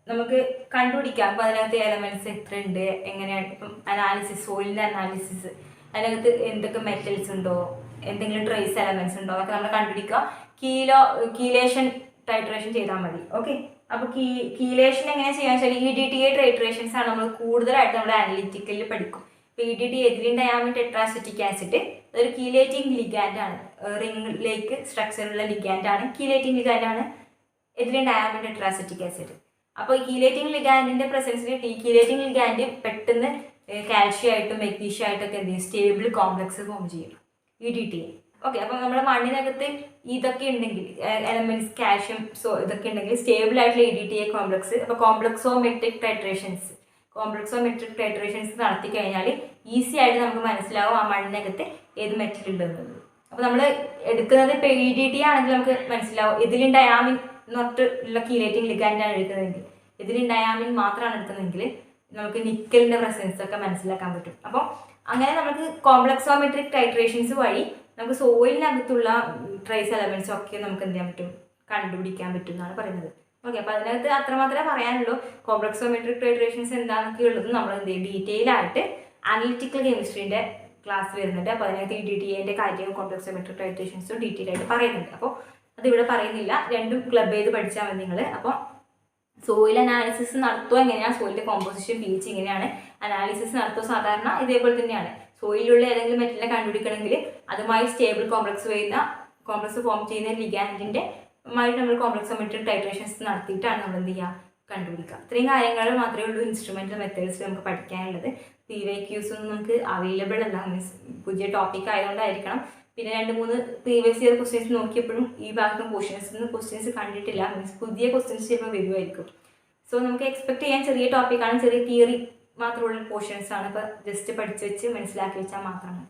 നമുക്ക് കണ്ടുപിടിക്കാം. അപ്പോൾ അതിനകത്ത് എലമെന്റ്സ് എത്ര ഉണ്ട്, എങ്ങനെയാണ് ഇപ്പം അനാലിസിസ്, സോയിലിന്റെ അനാലിസിസ്, അതിനകത്ത് എന്തൊക്കെ മെറ്റൽസ് ഉണ്ടോ, എന്തെങ്കിലും ട്രേസ് എലമെന്റ്സ് ഉണ്ടോ അതൊക്കെ നമ്മൾ കണ്ടുപിടിക്കുക. കീലേഷൻ ടൈട്രേഷൻ ചെയ്താൽ മതി. ഓക്കെ, അപ്പോൾ കീലേഷൻ എങ്ങനെ ചെയ്യാന്ന് വെച്ചാൽ EDTA ടൈട്രേഷൻസ് ആണ് നമ്മൾ കൂടുതലായിട്ട് നമ്മുടെ അനലിറ്റിക്കലിൽ പഠിക്കും. ഇപ്പോൾ EDTA എഥിലീൻ ഡയാമിൻ ടെട്രാസിറ്റിക് ആസിഡ് അതൊരു കീലേറ്റിംഗ് ലിഗാൻഡ് ആണ്. റിംഗിലേക്ക് സ്ട്രക്ചറുള്ള ലിഗാൻഡ് ആണ്, കീലേറ്റിംഗ് ലിഗാൻഡ് ആണ് എഥിലീൻ ഡയാമിൻ ടെട്രാസിറ്റിക് ആസിഡ്. അപ്പോൾ കീലേറ്റിംഗ് ലിഗാൻഡിന്റെ പ്രസൻസിൽ കീലേറ്റിംഗ് ലിഗാൻഡ് പെട്ടെന്ന് കാൽഷ്യം ആയിട്ടും മെഗ്നീഷ്യം ആയിട്ടൊക്കെ എന്ത് ചെയ്യും, സ്റ്റേബിൾ കോംപ്ലക്സ് ഫോം ചെയ്യും EDTA. ഓക്കെ, അപ്പോൾ നമ്മുടെ മണ്ണിനകത്ത് ഇതൊക്കെ ഉണ്ടെങ്കിൽ എലമെന്റ്സ്, കാൽഷ്യം, ഇതൊക്കെ ഉണ്ടെങ്കിൽ സ്റ്റേബിൾ ആയിട്ടുള്ള EDTA കോംപ്ലക്സ്. അപ്പോൾ കോംപ്ലക്സോമെട്രിക് ടൈട്രേഷൻസ് നടത്തി കഴിഞ്ഞാൽ ഈസി ആയിട്ട് നമുക്ക് മനസ്സിലാവും ആ മണ്ണിനകത്ത് ഏത് മെറ്റൽ ഉണ്ടെന്നുള്ളത്. അപ്പോൾ നമ്മൾ എടുക്കുന്നത് ഇപ്പോൾ EDTA ആണെങ്കിൽ നമുക്ക് മനസ്സിലാവും എഥിലീൻ ഡയാമിൻ എന്ന് പറഞ്ഞിട്ടുള്ള കീലേറ്റിംഗ് ലിഗാൻഡാണ് എടുക്കുന്നതെങ്കിൽ, എഥിലീൻ ഡയാമിൻ മാത്രമാണ് എടുക്കുന്നതെങ്കിൽ നമുക്ക് നിക്കലിന്റെ പ്രസൻസ് ഒക്കെ മനസ്സിലാക്കാൻ പറ്റും. അപ്പോൾ അങ്ങനെ നമുക്ക് കോംപ്ലക്സോമെട്രിക് ടൈട്രേഷൻസ് വഴി നമുക്ക് സോയിലിനകത്തുള്ള ട്രേസ് എലമെന്റ്സ് ഒക്കെ നമുക്ക് എന്ത് ചെയ്യാൻ പറ്റും, കണ്ടുപിടിക്കാൻ പറ്റും എന്നാണ് പറയുന്നത്. ഓക്കെ, അപ്പോൾ അതിനകത്ത് അത്രമാത്രമേ പറയാനുള്ളൂ. കോംപ്ലക്സോമെട്രിക് ടൈട്രേഷൻസ് എന്താണെന്നൊക്കെ ഉള്ളത് നമ്മൾ എന്ത് ചെയ്യും, ഡീറ്റെയിൽ ആയിട്ട് അനലിറ്റിക്കൽ കെമിസ്ട്രീൻ്റെ ക്ലാസ് വരുന്നുണ്ട്. അപ്പോൾ അതിനകത്ത് EDTA കാര്യവും കോംപ്ലക്സോമെട്രിക് ടൈട്രേഷൻസും ഡീറ്റെയിൽ ആയിട്ട് പറയുന്നുണ്ട്. അപ്പോൾ അതിവിടെ പറയുന്നില്ല, രണ്ടും ക്ലബ് ചെയ്ത് പഠിച്ചാൽ മതി നിങ്ങൾ. അപ്പോൾ സോയിൽ അനാലിസിസ് നടത്തുക എങ്ങനെയാണ്, സോയിലിൻ്റെ കോമ്പോസിഷൻ pH ഇങ്ങനെയാണ് അനാലിസിസ് നടത്തുക. സാധാരണ ഇതേപോലെ തന്നെയാണ്. സോയിലുള്ള ഏതെങ്കിലും മെറ്റലിനെ കണ്ടുപിടിക്കണമെങ്കിൽ അതുമായി സ്റ്റേബിൾ കോംപ്ലക്സ് ഫോം ചെയ്യുന്ന ലിഗാൻഡിൻ്റെ ആയിട്ട് നമ്മൾ കോംപ്ലക്സോമെട്രിക് ടൈട്രേഷൻസ് നടത്തിയിട്ടാണ് നമ്മൾ എന്ത് ചെയ്യുക, കണ്ടുപിടിക്കുക. ഇത്രയും കാര്യങ്ങൾ മാത്രമേ ഉള്ളൂ ഇൻസ്ട്രുമെൻ്റൽ മെത്തേഡ്സ് നമുക്ക് പഠിക്കാനുള്ളത്. PYQs ഒന്നും നമുക്ക് അവൈലബിൾ അല്ല, മീൻസ് പുതിയ ടോപ്പിക് ആയതുകൊണ്ടായിരിക്കണം. പിന്നെ 2-3 പ്രീവിയസ് ഇയർ ക്വസ്റ്റ്യൻസ് നോക്കിയപ്പോഴും ഈ ഭാഗത്തും ക്വസ്റ്റ്യൻസ് കണ്ടിട്ടില്ല, മീൻസ് പുതിയ ക്വസ്റ്റ്യൻസ് ചിലപ്പോൾ വരുമായിരിക്കും. സോ നമുക്ക് എക്സ്പെക്ട് ചെയ്യാൻ ചെറിയ ടോപ്പിക്കാണ്, ചെറിയ തിയറി മാത്രമുള്ള പോർഷൻസ് ആണ്. അപ്പോൾ ജസ്റ്റ് പഠിച്ച് വെച്ച് മനസ്സിലാക്കി വെച്ചാൽ മാത്രമാണ്.